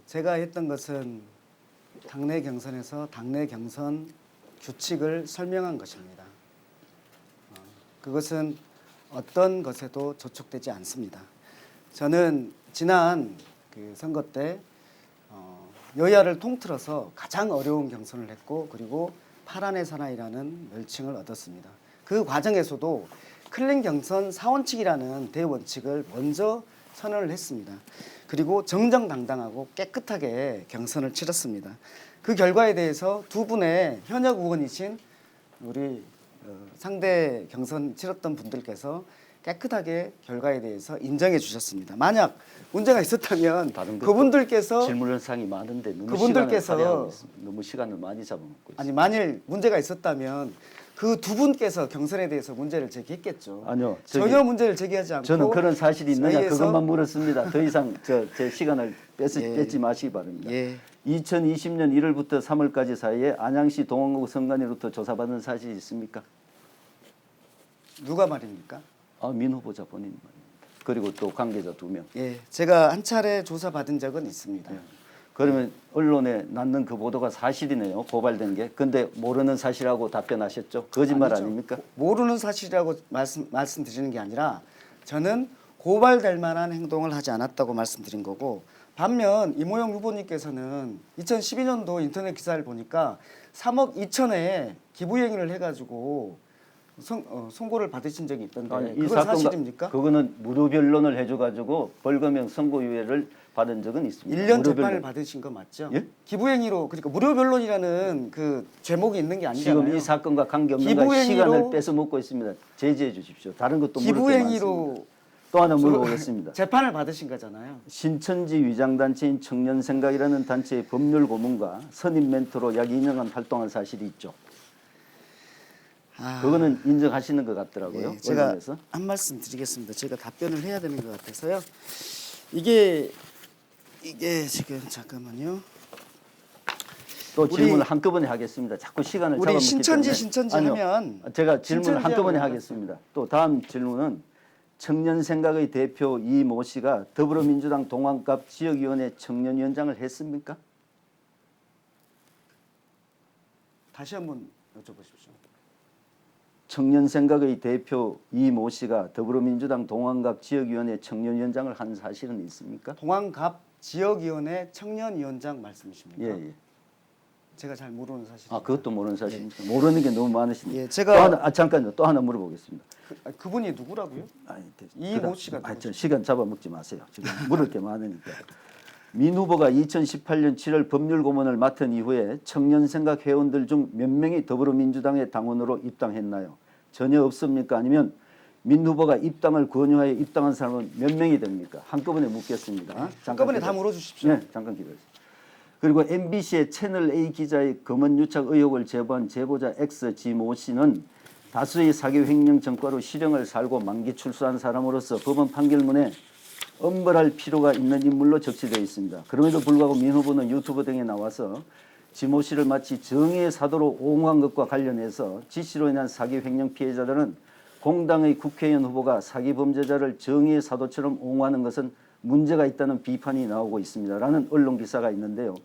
제가 했던 것은 당내 경선에서 당내 경선 규칙을 설명한 것입니다. 그것은 어떤 것에도 저촉되지 않습니다. 저는 지난 그 선거 때 여야를 통틀어서 가장 어려운 경선을 했고 그리고 파란의 사나이라는 멸칭을 얻었습니다. 그 과정에서도 클린 경선 4원칙이라는 대원칙을 먼저 선언을 했습니다. 그리고 정정당당하고 깨끗하게 경선을 치렀습니다. 그 결과에 대해서 두 분의 현역 의원이신 우리 상대 경선 치렀던 분들께서 깨끗하게 결과에 대해서 인정해 주셨습니다. 만약 문제가 있었다면 그분들께서 질문 사항이 많은데 너무 시간을 많이 잡아먹고 있습니다. 아니 만일 문제가 있었다면 그 두 분께서 경선에 대해서 문제를 제기했겠죠. 아니요, 전혀 문제를 제기하지 않고 저는 그런 사실이 있느냐 저희에서- 그것만 물었습니다. 더 이상 제 시간을 뺏지 마시기 바랍니다. 예. 2020년 1월부터 3월까지 사이에 안양시 동안구 선관위로부터 조사받은 사실이 있습니까? 누가 말입니까? 민 후보자 본인 말입니다. 그리고 또 관계자 2명. 예, 제가 한 차례 조사 받은 적은 있습니다. 그러면 언론에 났는 그 보도가 사실이네요. 고발된 게. 근데 모르는 사실하고 답변하셨죠? 거짓말 아니죠. 아닙니까? 모르는 사실이라고 말씀드리는 게 아니라 저는 고발될 만한 행동을 하지 않았다고 말씀드린 거고 반면 이모영 후보님께서는 2012년도 인터넷 기사를 보니까 3억 2천에 기부행위를 해가지고 선고를 받으신 적이 있던데 아니, 그건 사실입니까? 그거는 무료 변론을 해줘가지고 벌금형 선고유예를 받은 적은 있습니다. 1년 무료 재판을 변론. 받으신 거 맞죠? 예? 기부행위로 그러니까 무료 변론이라는 그 제목이 있는 게 아니잖아요. 지금 이 사건과 관계없는 기부행위로- 시간을 뺏어 먹고 있습니다. 제지해 주십시오. 다른 것도 물을 게 많습니다. 기부행위로 또 하나 물어보겠습니다. 재판을 받으신 거잖아요. 신천지 위장단체인 청년생각이라는 단체의 법률 고문과 선임 멘토로 약 2년간 활동한 사실이 있죠. 그거는 인정하시는 것 같더라고요. 네, 제가 언론에서. 한 말씀 드리겠습니다. 제가 답변을 해야 되는 것 같아서요. 이게 지금 잠깐만요. 또 우리- 질문을 한꺼번에 하겠습니다. 자꾸 시간을 우리 잡아먹기 신천지 때문에. 신천지 아니요, 하면 제가 질문을 신천지 한꺼번에 하면 하겠습니다. 또 다음 질문은 청년생각의 대표 이모 씨가 더불어민주당 동안갑 지역위원회 청년위원장을 했습니까? 다시 한번 여쭤보십시오. 청년생각의 대표 이모 씨가 더불어민주당 동안갑 지역위원회 청년위원장을 한 사실은 있습니까? 동안갑 지역위원회 청년위원장 말씀이십니까? 예. 제가 잘 모르는 사실. 아, 그것도 모르는 사실입니까? 모르는 게 너무 많으십니다. 예, 제가- 또 하나, 잠깐요. 또 하나 물어보겠습니다. 그분이 누구라고요? 아니, 이모 씨가 저 시간 잡아먹지 마세요. 지금 물을 게 많으니까. 민 후보가 2018년 7월 법률고문을 맡은 이후에 청년생각 회원들 중 몇 명이 더불어민주당의 당원으로 입당했나요? 전혀 없습니까? 아니면 민 후보가 입당을 권유하여 입당한 사람은 몇 명이 됩니까? 한꺼번에 묻겠습니다. 한꺼번에 다 물어주십시오. 네, 잠깐 기다리세요. 그리고 MBC의 채널 A 기자의 검언 유착 의혹을 제보한 제보자 X 지모 씨는 다수의 사기 횡령 전과로 실형을 살고 만기 출소한 사람으로서 법원 판결문에 엄벌할 필요가 있는 인물로 적시되어 있습니다. 그럼에도 불구하고 민 후보는 유튜브 등에 나와서 지모 씨를 마치 정의의 사도로 옹호한 것과 관련해서 지시로 인한 사기 횡령 피해자들은 공당의 국회의원 후보가 사기 범죄자를 정의의 사도처럼 옹호하는 것은 문제가 있다는 비판이 나오고 있습니다. 라는 언론 기사가 있는데요.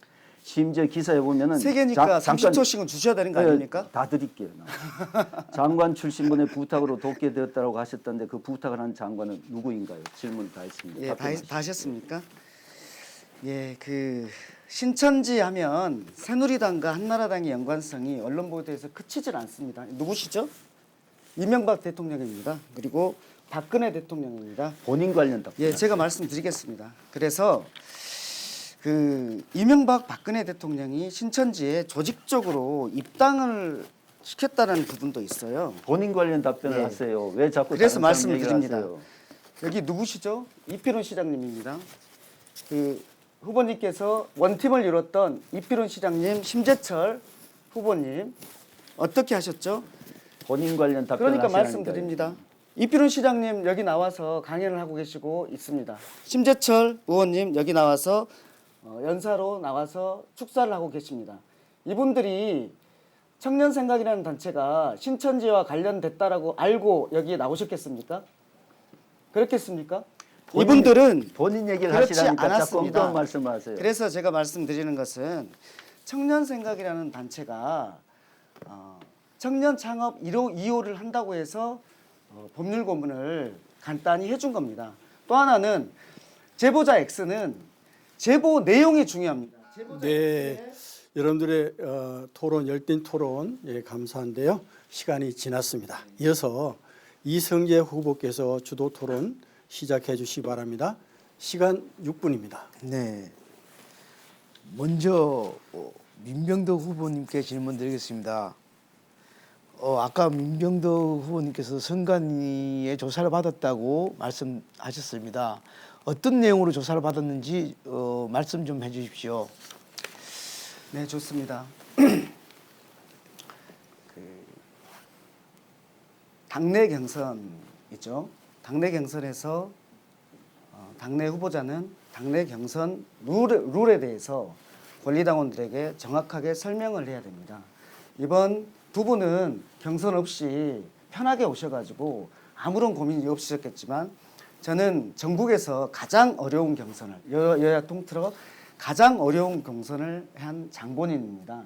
심지어 기사에 보면은 세 개니까 잠깐 30초씩은 주셔야 되는 거 아닙니까? 다 드릴게요. 장관 출신분의 부탁으로 돕게 되었다고 하셨던데 그 부탁을 한 장관은 누구인가요? 질문 다 했습니다. 예, 다 답변하십시오. 하셨습니까? 예, 그 신천지 하면 새누리당과 한나라당의 연관성이 언론 보도에서 그치질 않습니다. 누구시죠? 이명박 대통령입니다. 그리고 박근혜 대통령입니다. 본인 관련 답변. 예, 제가 말씀드리겠습니다. 그래서 그 이명박 박근혜 대통령이 신천지에 조직적으로 입당을 시켰다는 부분도 있어요. 본인 관련 답변을 예. 하세요. 왜 자꾸 그래서 다른 사람 얘기를 말씀드립니다. 하세요? 여기 누구시죠? 이필훈 시장님입니다. 그 후보님께서 원팀을 이뤘던 이필훈 시장님, 심재철 후보님 어떻게 하셨죠? 본인 관련 답변을 그러니까 하시라니까요. 말씀드립니다. 이필훈 시장님 여기 나와서 강연을 하고 계시고 있습니다. 심재철 의원님 여기 나와서 연사로 나와서 축사를 하고 계십니다. 이분들이 청년생각이라는 단체가 신천지와 관련됐다라고 알고 여기에 나오셨겠습니까? 그렇겠습니까? 이분들은 본인 얘기를 그렇지 하시라니까 자꾸 않았습니다. 엉뚱한 말씀을 하세요. 그래서 제가 말씀드리는 것은 청년생각이라는 단체가 청년 창업 1호 2호를 한다고 해서 법률 고문을 간단히 해준 겁니다. 또 하나는 제보자 X는 제보 내용이 중요합니다. 네, 여러분들의 토론 열띤 토론 감사한데요. 시간이 지났습니다. 이어서 이성재 후보께서 주도 토론 시작해 주시기 바랍니다. 시간 6분입니다. 네. 먼저 민병덕 후보님께 질문드리겠습니다. 아까 민병덕 후보님께서 선관위에 조사를 받았다고 말씀하셨습니다. 어떤 내용으로 조사를 받았는지 말씀 좀 해주십시오. 네, 좋습니다. 당내 경선이죠. 당내 경선에서 당내 후보자는 당내 경선 룰에 대해서 권리당원들에게 정확하게 설명을 해야 됩니다. 이번 두 분은 경선 없이 편하게 오셔가지고 아무런 고민이 없으셨겠지만 저는 전국에서 가장 어려운 경선을 여야 통틀어 가장 어려운 경선을 한 장본인입니다.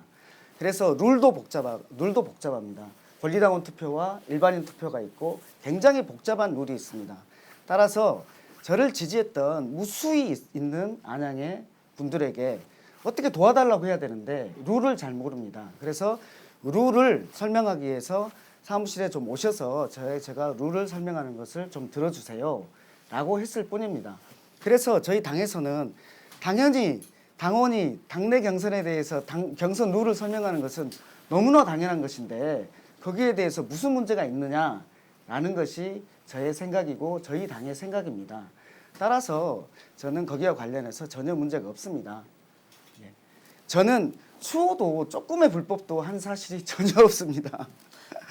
그래서 룰도 복잡합니다. 권리당원 투표와 일반인 투표가 있고 굉장히 복잡한 룰이 있습니다. 따라서 저를 지지했던 무수히 있는 안양의 분들에게 어떻게 도와달라고 해야 되는데 룰을 잘 모릅니다. 그래서 룰을 설명하기 위해서 사무실에 좀 오셔서 제가 룰을 설명하는 것을 좀 들어주세요 라고 했을 뿐입니다. 그래서 저희 당에서는 당연히 당원이 당내 경선에 대해서 경선 룰을 설명하는 것은 너무나 당연한 것인데 거기에 대해서 무슨 문제가 있느냐라는 것이 저의 생각이고 저희 당의 생각입니다. 따라서 저는 거기와 관련해서 전혀 문제가 없습니다. 예. 저는 추호도 조금의 불법도 한 사실이 전혀 없습니다.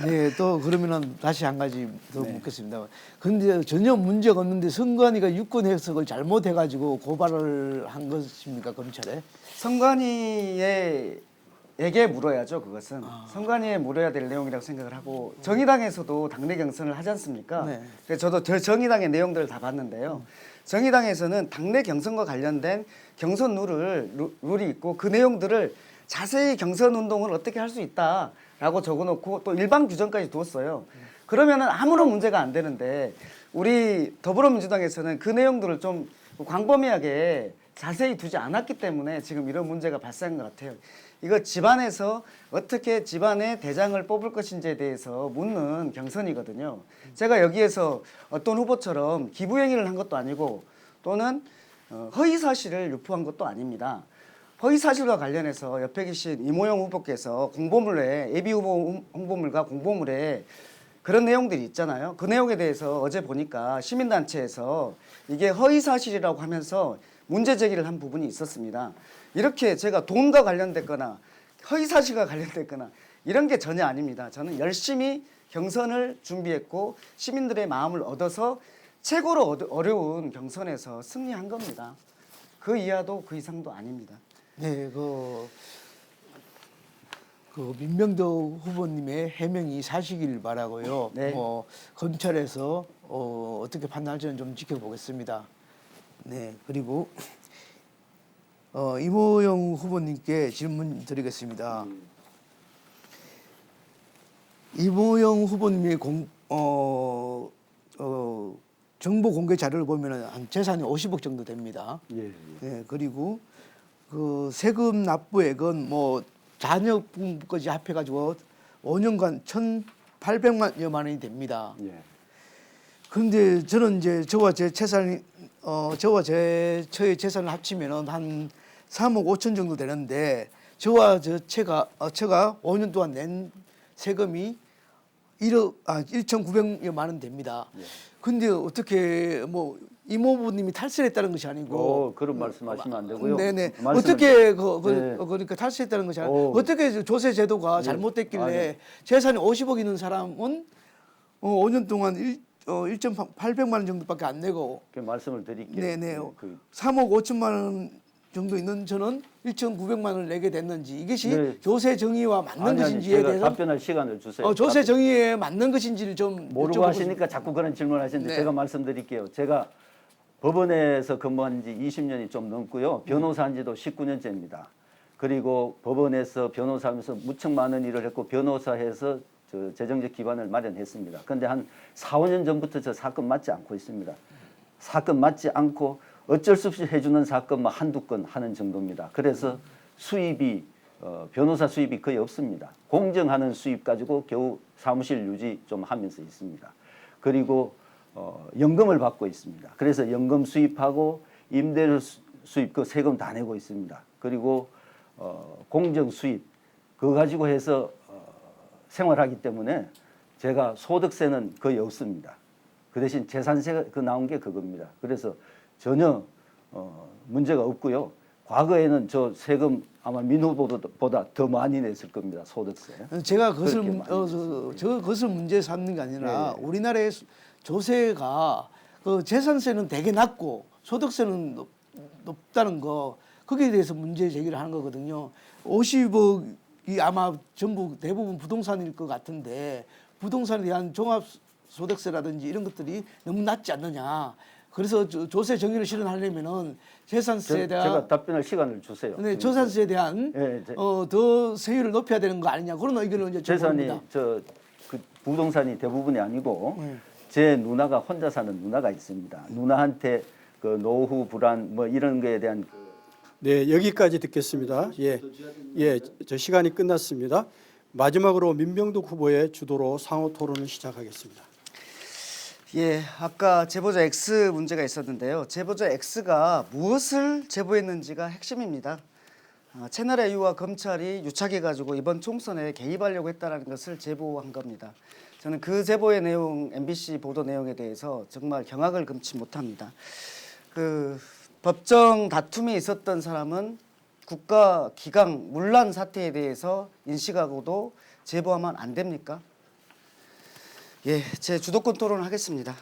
네, 또 그러면은 다시 한 가지 더 묻겠습니다. 그런데 전혀 문제가 없는데 선관위가 유권 해석을 잘못해가지고 고발을 한 것입니까 검찰에? 선관위에게 물어야죠. 그것은 선관위에 물어야 될 내용이라고 생각을 하고 정의당에서도 당내 경선을 하지 않습니까? 네. 그래서 저도 정의당의 내용들을 다 봤는데요. 정의당에서는 당내 경선과 관련된 경선 룰이 있고 그 내용들을 자세히 경선 운동을 어떻게 할 수 있다라고 적어놓고 또 일반 규정까지 두었어요. 그러면은 아무런 문제가 안 되는데 우리 더불어민주당에서는 그 내용들을 좀 광범위하게 자세히 두지 않았기 때문에 지금 이런 문제가 발생한 것 같아요. 이거 집안에서 어떻게 집안의 대장을 뽑을 것인지에 대해서 묻는 경선이거든요. 제가 여기에서 어떤 후보처럼 기부행위를 한 것도 아니고 또는 허위 사실을 유포한 것도 아닙니다. 허위 사실과 관련해서 옆에 계신 이모영 후보께서 공보물에 예비 후보 홍보물과 공보물에 그런 내용들이 있잖아요. 그 내용에 대해서 어제 보니까 시민단체에서 이게 허위 사실이라고 하면서 문제 제기를 한 부분이 있었습니다. 이렇게 제가 돈과 관련됐거나 허위 사실과 관련됐거나 이런 게 전혀 아닙니다. 저는 열심히 경선을 준비했고 시민들의 마음을 얻어서 최고로 어려운 경선에서 승리한 겁니다. 그 이하도 그 이상도 아닙니다. 네, 그 민명도 후보님의 해명이 사실이길 바라고요. 네. 검찰에서 어떻게 판단할지는 좀 지켜보겠습니다. 네, 그리고 이모영 후보님께 질문 드리겠습니다. 이모영 후보님의 정보 공개 자료를 보면은 한 재산이 50억 정도 됩니다. 예, 예. 네, 그리고 그 세금 납부액은 뭐 자녀분까지 합해가지고 5년간 1,800만여만 원이 됩니다. 예. 그런데 저는 이제 저와 제 처의 재산을 합치면은 한 3억 5천 정도 되는데 저와 처가 5년 동안 낸 세금이 1,900여만 원 됩니다. 예. 근데 어떻게 뭐 이모부님이 탈세했다는 것이 아니고 그런 말씀하시면 안 되고요. 네네. 말씀을- 어떻게 네. 그러니까 탈세했다는 것이 아니고 어떻게 조세 제도가 네. 잘못됐길래 네. 재산이 50억 있는 사람은 5년 동안 1,800만 원 정도밖에 안 내고 그 말씀을 드릴게요. 네네. 그 3억 5천만 원 정도 있는 저는 1,900만 원을 내게 됐는지 이것이 네. 조세 정의와 맞는 아니, 것인지에 제가 대해서 답변할 시간을 주세요. 조세 정의에 맞는 것인지를 좀 모르고 여쭤보고 하시니까 자꾸 그런 질문하시는데 네. 제가 말씀드릴게요. 제가 법원에서 근무한 지 20년이 좀 넘고요. 변호사한 지도 19년째입니다. 그리고 법원에서 변호사하면서 무척 많은 일을 했고 변호사해서 저 재정적 기반을 마련했습니다. 그런데 한 4, 5년 전부터 저 사건 맞지 않고 있습니다. 사건 맞지 않고 어쩔 수 없이 해주는 사건만 한두 건 하는 정도입니다. 그래서 수입이 변호사 수입이 거의 없습니다. 공정하는 수입 가지고 겨우 사무실 유지 좀 하면서 있습니다. 그리고 연금을 받고 있습니다. 그래서 연금 수입하고 임대료 수입 그 세금 다 내고 있습니다. 그리고 공정 수입 그거 가지고 해서 생활하기 때문에 제가 소득세는 거의 없습니다. 그 대신 재산세가 나온 게 그겁니다. 그래서 전혀 문제가 없고요. 과거에는 저 세금 아마 민 후보보다 더 많이 냈을 겁니다. 소득세. 제가 그것을 그렇게 많이 그것을 문제 삼는 게 아니라 네. 우리나라의 조세가 그 재산세는 되게 낮고 소득세는 높다는 거 거기에 대해서 문제 제기를 하는 거거든요. 50억이 아마 전부 대부분 부동산일 것 같은데 부동산에 대한 종합소득세라든지 이런 것들이 너무 낮지 않느냐. 그래서 조세 정의를 실현하려면은 재산세에 대한 제가 답변할 시간을 주세요. 네, 재산세에 대한 예, 더 세율을 높여야 되는 거 아니냐 그런 의견을 이제 재산이 니다 그 부동산이 대부분이 아니고 제 누나가 혼자 사는 누나가 있습니다. 누나한테 그 노후 불안 뭐 이런 거에 대한 네, 여기까지 듣겠습니다. 예, 저 시간이 끝났습니다. 마지막으로 민병득 후보의 주도로 상호 토론을 시작하겠습니다. 예, 아까 제보자 X 문제가 있었는데요. 제보자 X가 무엇을 제보했는지가 핵심입니다. 채널 A와 검찰이 유착해가지고 이번 총선에 개입하려고 했다는 것을 제보한 겁니다. 저는 그 제보의 내용, MBC 보도 내용에 대해서 정말 경악을 금치 못합니다. 그 법정 다툼이 있었던 사람은 국가 기강 문란 사태에 대해서 인식하고도 제보하면 안 됩니까? 예, 제 주도권 토론을 하겠습니다.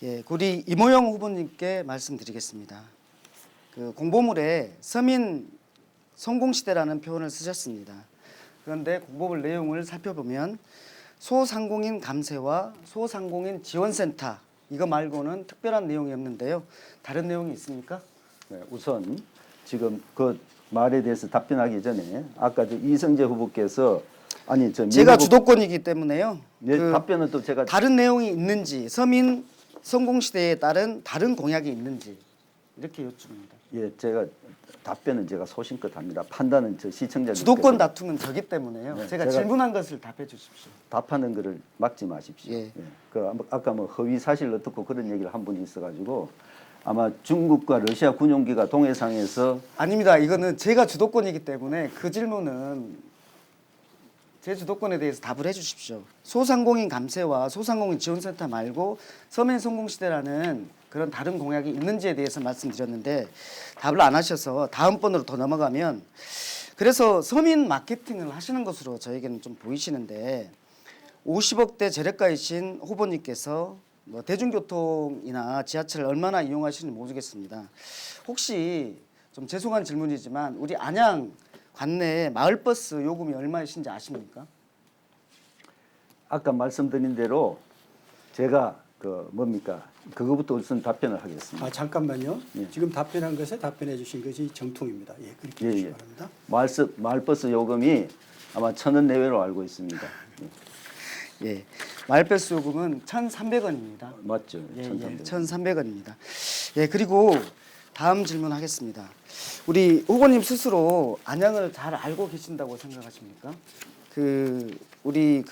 예, 우리 이모영 후보님께 말씀드리겠습니다. 그 공보물에 서민 성공시대라는 표현을 쓰셨습니다. 그런데 공보물 내용을 살펴보면 소상공인 감세와 소상공인 지원센터 이거 말고는 특별한 내용이 없는데요. 다른 내용이 있습니까? 네, 우선 지금 그 말에 대해서 답변하기 전에 아까 저 이성재 후보께서 아니 저 제가 주도권이기 때문에요. 네, 답변은 또 제가 다른 내용이 있는지 서민 성공시대에 따른 다른 공약이 있는지 이렇게 여쭙습니다. 예, 제가 답변은 제가 소신껏 합니다. 판단은 저 시청자들 주도권 다툼은 저기 때문에요. 네, 제가 제가- 질문한 것을 답해 주십시오. 답하는 것을 막지 마십시오. 예. 아까 뭐 허위 사실을 듣고 그런 얘기를 한 분이 있어가지고 아마 중국과 러시아 군용기가 동해상에서 아닙니다. 이거는 제가 주도권이기 때문에 그 질문은 제 주도권에 대해서 답을 해주십시오. 소상공인 감세와 소상공인 지원센터 말고 서민 성공시대라는 그런 다른 공약이 있는지에 대해서 말씀드렸는데 답을 안 하셔서 다음번으로 더 넘어가면 그래서 서민 마케팅을 하시는 것으로 저에게는 좀 보이시는데 50억대 재력가이신 후보님께서 뭐 대중교통이나 지하철을 얼마나 이용하시는지 모르겠습니다. 혹시 좀 죄송한 질문이지만 우리 안양 관내 마을버스 요금이 얼마이신지 아십니까? 아까 말씀드린 대로 제가 그거부터 우선 답변을 하겠습니다. 아 잠깐만요. 예. 지금 답변한 것에 답변해 주신 것이 정통입니다. 예, 그렇게 해주시기 바랍니다. 마을버스 요금이 아마 1,000원 내외로 알고 있습니다. 예, 마을버스 요금은 1,300원입니다. 맞죠? 예, 1,300원. 1,300원입니다. 예, 그리고 다음 질문하겠습니다. 우리 후보님 스스로 안양을 잘 알고 계신다고 생각하십니까? 우리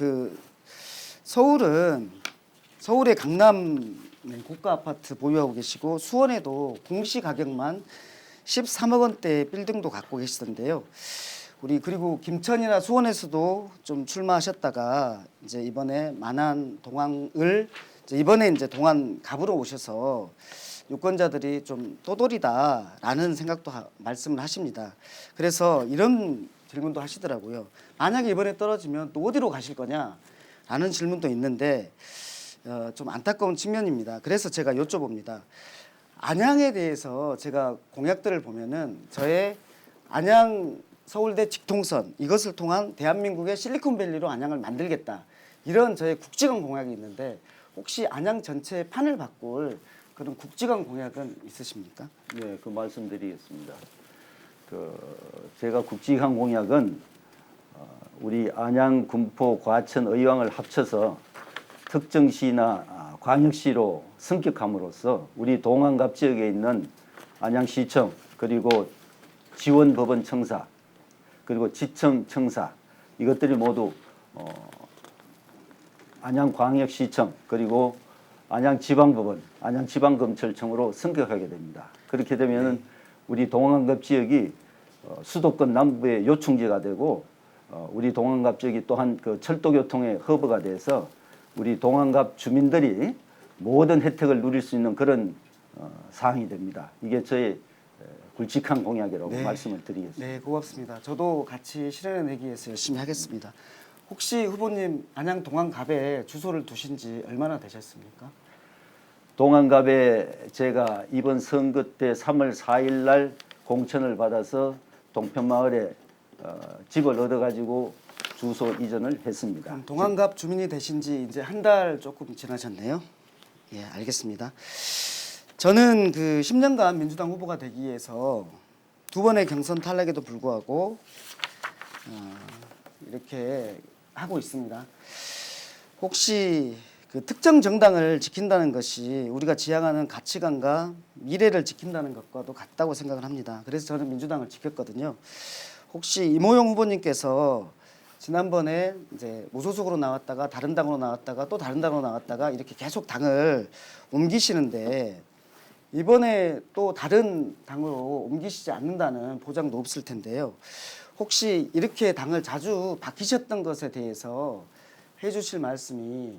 서울의 강남 고가 아파트 보유하고 계시고 수원에도 공시 가격만 13억 원대 빌딩도 갖고 계시던데요. 그리고 김천이나 수원에서도 좀 출마하셨다가 이제 이번에 만안 동안을 이번에 이제 동안 갑으로 오셔서 유권자들이 좀 또돌이다라는 생각도 말씀을 하십니다. 그래서 이런 질문도 하시더라고요. 만약에 이번에 떨어지면 또 어디로 가실 거냐라는 질문도 있는데 좀 안타까운 측면입니다. 그래서 제가 여쭤봅니다. 안양에 대해서 제가 공약들을 보면은 저의 안양 서울대 직통선 이것을 통한 대한민국의 실리콘밸리로 안양을 만들겠다 이런 저의 국지관 공약이 있는데 혹시 안양 전체의 판을 바꿀 그런 국지관 공약은 있으십니까? 네, 그 말씀드리겠습니다. 제가 국지관 공약은 우리 안양, 군포, 과천, 의왕을 합쳐서 특정시나 광역시로 승격함으로써 우리 동안갑 지역에 있는 안양시청 그리고 지원법원 청사 그리고 지청 청사 이것들이 모두 안양광역시청 그리고 안양지방법원, 안양지방검찰청으로 승격하게 됩니다. 그렇게 되면은 우리 동안갑 지역이 수도권 남부의 요충지가 되고 우리 동안갑 지역이 또한 그 철도교통의 허브가 돼서 우리 동안갑 주민들이 모든 혜택을 누릴 수 있는 그런 사항이 됩니다. 이게 저의 굵직한 공약이라고 네. 말씀을 드리겠습니다. 네, 고맙습니다. 저도 같이 실현해내기 위해서 열심히 하겠습니다. 혹시 후보님 안양 동안갑에 주소를 두신 지 얼마나 되셨습니까? 동안갑에 제가 이번 선거 때 3월 4일 날 공천을 받아서 동편마을에 집을 얻어가지고 주소 이전을 했습니다. 그럼 동안갑 주민이 되신 지 이제 한 달 조금 지나셨네요. 예, 알겠습니다. 저는 10년간 민주당 후보가 되기 위해서 두 번의 경선 탈락에도 불구하고 이렇게 하고 있습니다. 혹시 특정 정당을 지킨다는 것이 우리가 지향하는 가치관과 미래를 지킨다는 것과도 같다고 생각을 합니다. 그래서 저는 민주당을 지켰거든요. 혹시 이모영 후보님께서 지난번에 이제 무소속으로 나왔다가 다른 당으로 나왔다가 또 다른 당으로 나왔다가 이렇게 계속 당을 옮기시는데 이번에 또 다른 당으로 옮기시지 않는다는 보장도 없을 텐데요. 혹시 이렇게 당을 자주 바뀌셨던 것에 대해서 해주실 말씀이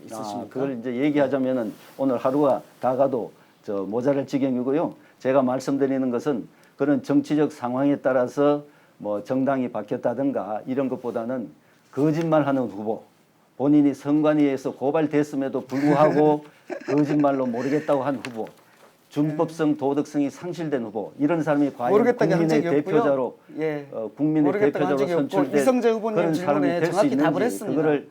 있으십니까? 그걸 이제 얘기하자면은 오늘 하루가 다 가도 모자랄 지경이고요. 제가 말씀드리는 것은 그런 정치적 상황에 따라서 뭐 정당이 바뀌었다든가 이런 것보다는 거짓말하는 후보, 본인이 선관위에서 고발됐음에도 불구하고 거짓말로 모르겠다고 한 후보, 준법성 도덕성이 상실된 후보 이런 사람이 과연 모르겠다고 한 국민의 적이 없고요. 대표자로 예. 국민의 모르겠다고 한 대표자로 적이 없고 선출될 이성재 후보님 그런 사람이 질문에 될 수 정확히 있는지 답을 했습니다. 그거를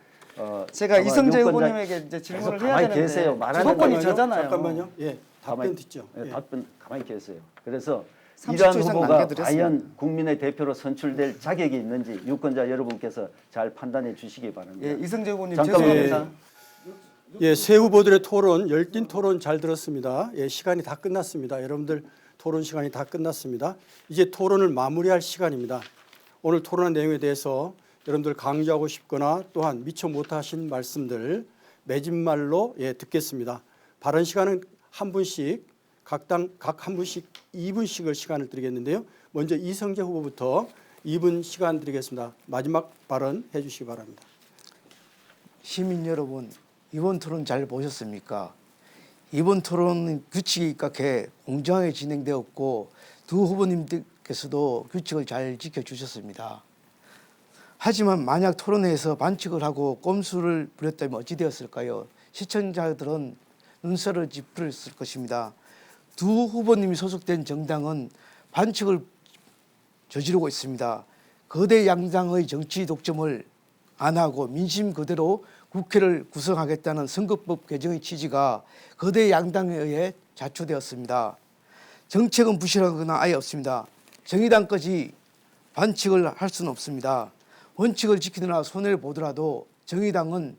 제가 아마 이성재 유권자- 후보님에게 이제 질문을 계속 해야 가만히 되는데 계세요. 말하는 주도권이 거예요. 저잖아요. 잠깐만요. 예, 답변 가만히- 듣죠. 예, 예. 답변 가만히 계세요. 그래서 30초 이러한 이상 후보가 남겨드렸습니다. 과연 국민의 대표로 선출될 자격이 있는지 유권자 여러분께서 잘 판단해 주시기 바랍니다. 예, 이성재 후보님 잠깐만요. 죄송합니다. 예, 새 후보들의 토론, 열띤 토론 잘 들었습니다. 예, 시간이 다 끝났습니다. 여러분들 토론 시간이 다 끝났습니다. 이제 토론을 마무리할 시간입니다. 오늘 토론한 내용에 대해서 여러분들 강조하고 싶거나 또한 미처 못하신 말씀들 맺은말로 듣겠습니다. 발언 시간은 한 분씩 각 한 분씩 2분씩을 시간을 드리겠는데요. 먼저 이성재 후보부터 2분 시간 드리겠습니다. 마지막 발언 해주시기 바랍니다. 시민 여러분, 이번 토론 잘 보셨습니까? 이번 토론은 규칙에 입각해 공정하게 진행되었고 두 후보님들께서도 규칙을 잘 지켜주셨습니다. 하지만 만약 토론회에서 반칙을 하고 꼼수를 부렸다면 어찌 되었을까요? 시청자들은 눈살을 찌푸렸을 것입니다. 두 후보님이 소속된 정당은 반칙을 저지르고 있습니다. 거대 양당의 정치 독점을 안 하고 민심 그대로 국회를 구성하겠다는 선거법 개정의 취지가 거대 양당에 의해 자초되었습니다. 정책은 부실하거나 아예 없습니다. 정의당까지 반칙을 할 수는 없습니다. 원칙을 지키느라 손해를 보더라도 정의당은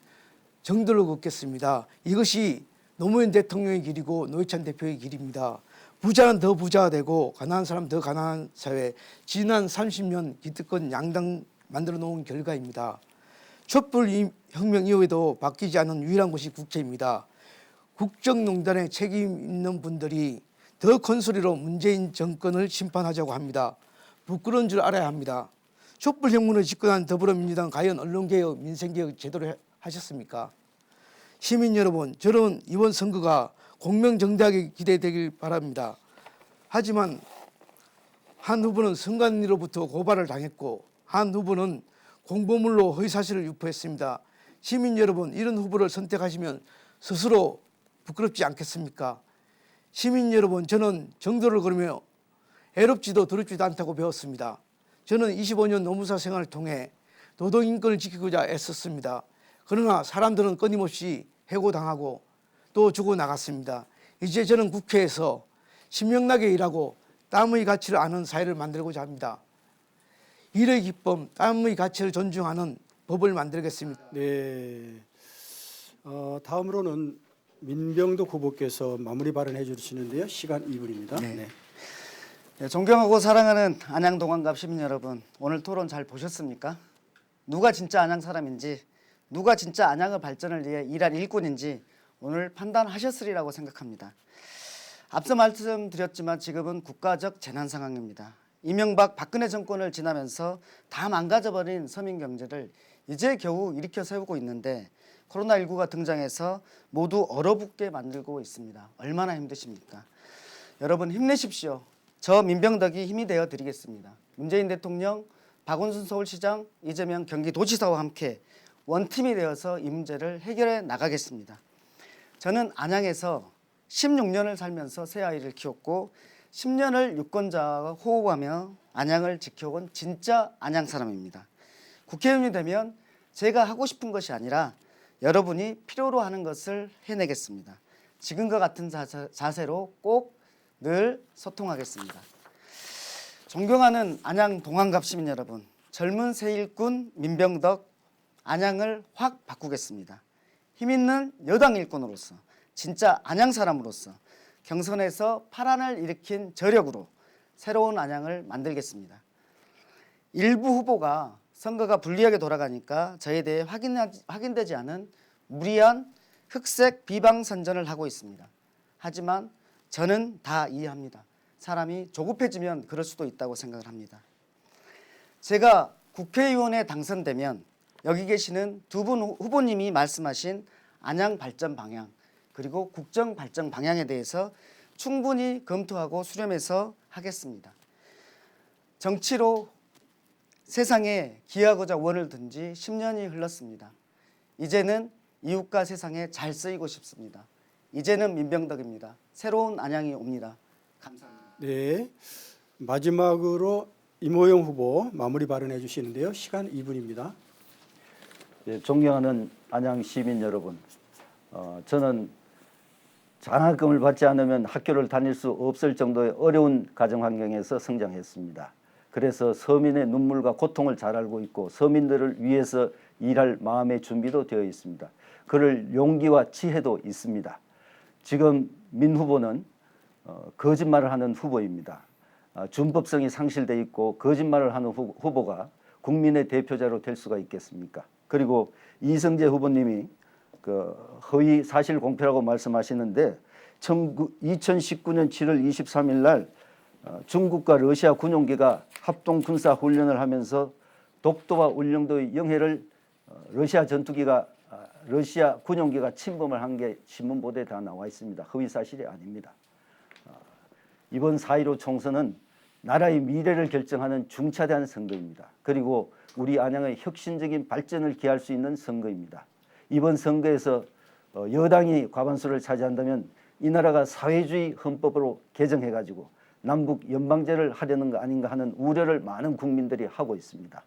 정도를 걷겠습니다. 이것이 노무현 대통령의 길이고 노회찬 대표의 길입니다. 부자는 더 부자가 되고 가난한 사람 더 가난한 사회, 지난 30년 기득권 양당 만들어 놓은 결과입니다. 촛불혁명 이후에도 바뀌지 않은 유일한 곳이 국회입니다. 국정농단에 책임 있는 분들이 더 큰 소리로 문재인 정권을 심판하자고 합니다. 부끄러운 줄 알아야 합니다. 촛불혁명을 집권한 더불어민주당 과연 언론개혁, 민생개혁 제대로 하셨습니까? 시민 여러분, 저는 이번 선거가 공명정대하게 기대되길 바랍니다. 하지만 한 후보는 선관위로부터 고발을 당했고 한 후보는 공보물로 허위사실을 유포했습니다. 시민 여러분, 이런 후보를 선택하시면 스스로 부끄럽지 않겠습니까? 시민 여러분, 저는 정도를 걸으며 애롭지도 더럽지도 않다고 배웠습니다. 저는 25년 노무사 생활을 통해 노동인권을 지키고자 애썼습니다. 그러나 사람들은 끊임없이 해고당하고 또 죽어나갔습니다. 이제 저는 국회에서 신명나게 일하고 땀의 가치를 아는 사회를 만들고자 합니다. 일의 기쁨, 땀의 가치를 존중하는 법을 만들겠습니다. 네. 다음으로는 민병덕 후보께서 마무리 발언해 주시는데요. 시간 2분입니다. 네. 네, 존경하고 사랑하는 안양 동안갑 시민 여러분, 오늘 토론 잘 보셨습니까? 누가 진짜 안양 사람인지, 누가 진짜 안양의 발전을 위해 일할 일꾼인지 오늘 판단하셨으리라고 생각합니다. 앞서 말씀드렸지만 지금은 국가적 재난 상황입니다. 이명박 박근혜 정권을 지나면서 다 망가져버린 서민 경제를 이제 겨우 일으켜 세우고 있는데 코로나19가 등장해서 모두 얼어붙게 만들고 있습니다. 얼마나 힘드십니까? 여러분 힘내십시오. 저 민병덕이 힘이 되어 드리겠습니다. 문재인 대통령, 박원순 서울시장, 이재명 경기도지사와 함께 원팀이 되어서 이 문제를 해결해 나가겠습니다. 저는 안양에서 16년을 살면서 세 아이를 키웠고 10년을 유권자와 호흡하며 안양을 지켜온 진짜 안양 사람입니다. 국회의원이 되면 제가 하고 싶은 것이 아니라 여러분이 필요로 하는 것을 해내겠습니다. 지금과 같은 자세로 꼭 늘 소통하겠습니다. 존경하는 안양 동안갑 시민 여러분, 젊은 새 일꾼 민병덕 안양을 확 바꾸겠습니다. 힘있는 여당 일꾼으로서, 진짜 안양 사람으로서 경선에서 파란을 일으킨 저력으로 새로운 안양을 만들겠습니다. 일부 후보가 선거가 불리하게 돌아가니까 저에 대해 확인되지 않은 무리한 흑색 비방선전을 하고 있습니다. 하지만 저는 다 이해합니다. 사람이 조급해지면 그럴 수도 있다고 생각을 합니다. 제가 국회의원에 당선되면 여기 계시는 두 분 후보님이 말씀하신 안양 발전 방향 그리고 국정 발전 방향에 대해서 충분히 검토하고 수렴해서 하겠습니다. 정치로 세상에 기여하고자 원을 든 지 10년이 흘렀습니다. 이제는 이웃과 세상에 잘 쓰이고 싶습니다. 이제는 민병덕입니다. 새로운 안양이 옵니다. 감사합니다. 네. 마지막으로 이모영 후보 마무리 발언해 주시는데요. 시간 2분입니다. 예, 존경하는 안양 시민 여러분, 저는 장학금을 받지 않으면 학교를 다닐 수 없을 정도의 어려운 가정 환경에서 성장했습니다. 그래서 서민의 눈물과 고통을 잘 알고 있고 서민들을 위해서 일할 마음의 준비도 되어 있습니다. 그럴 용기와 지혜도 있습니다. 지금 민 후보는 거짓말을 하는 후보입니다. 준법성이 상실돼 있고 거짓말을 하는 후보가 국민의 대표자로 될 수가 있겠습니까? 그리고 이성재 후보님이 그 허위 사실 공표라고 말씀하시는데 2019년 7월 23일 날 중국과 러시아 군용기가 합동 군사 훈련을 하면서 독도와 울릉도의 영해를 러시아 전투기가 러시아 군용기가 침범을 한 게 신문 보도에 다 나와 있습니다. 허위 사실이 아닙니다. 이번 4.15 총선은 나라의 미래를 결정하는 중차대한 선거입니다. 그리고 우리 안양의 혁신적인 발전을 기할 수 있는 선거입니다. 이번 선거에서 여당이 과반수를 차지한다면 이 나라가 사회주의 헌법으로 개정해가지고 남북 연방제를 하려는 거 아닌가 하는 우려를 많은 국민들이 하고 있습니다.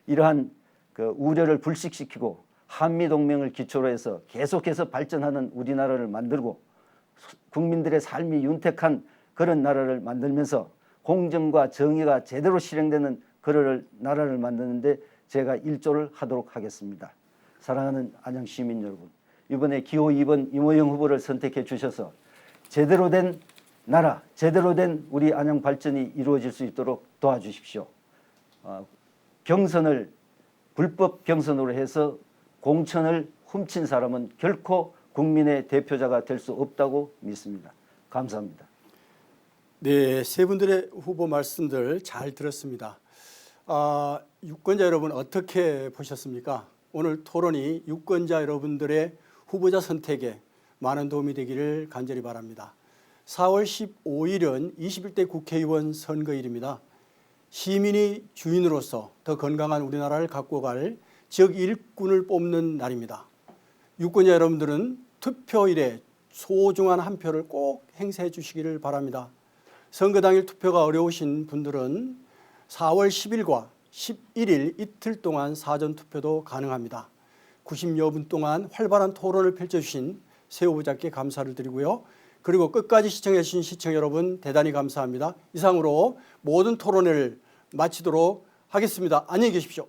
이러한 그 우려를 불식시키고 한미동맹을 기초로 해서 계속해서 발전하는 우리나라를 만들고 국민들의 삶이 윤택한 그런 나라를 만들면서 공정과 정의가 제대로 실행되는 그런 나라를 만드는데 제가 일조를 하도록 하겠습니다. 사랑하는 안양 시민 여러분, 이번에 기호 2번 이모영 후보를 선택해 주셔서 제대로 된 나라, 제대로 된 우리 안양 발전이 이루어질 수 있도록 도와주십시오. 경선을 불법 경선으로 해서 공천을 훔친 사람은 결코 국민의 대표자가 될 수 없다고 믿습니다. 감사합니다. 네, 세 분들의 후보 말씀들 잘 들었습니다. 유권자 여러분 어떻게 보셨습니까? 오늘 토론이 유권자 여러분들의 후보자 선택에 많은 도움이 되기를 간절히 바랍니다. 4월 15일은 21대 국회의원 선거일입니다. 시민이 주인으로서 더 건강한 우리나라를 갖고 갈 지역 일꾼을 뽑는 날입니다. 유권자 여러분들은 투표일에 소중한 한 표를 꼭 행사해 주시기를 바랍니다. 선거 당일 투표가 어려우신 분들은 4월 10일과 11일 이틀 동안 사전투표도 가능합니다. 90여 분 동안 활발한 토론을 펼쳐주신 새 후보자께 감사를 드리고요. 그리고 끝까지 시청해 주신 시청자 여러분 대단히 감사합니다. 이상으로 모든 토론회를 마치도록 하겠습니다. 안녕히 계십시오.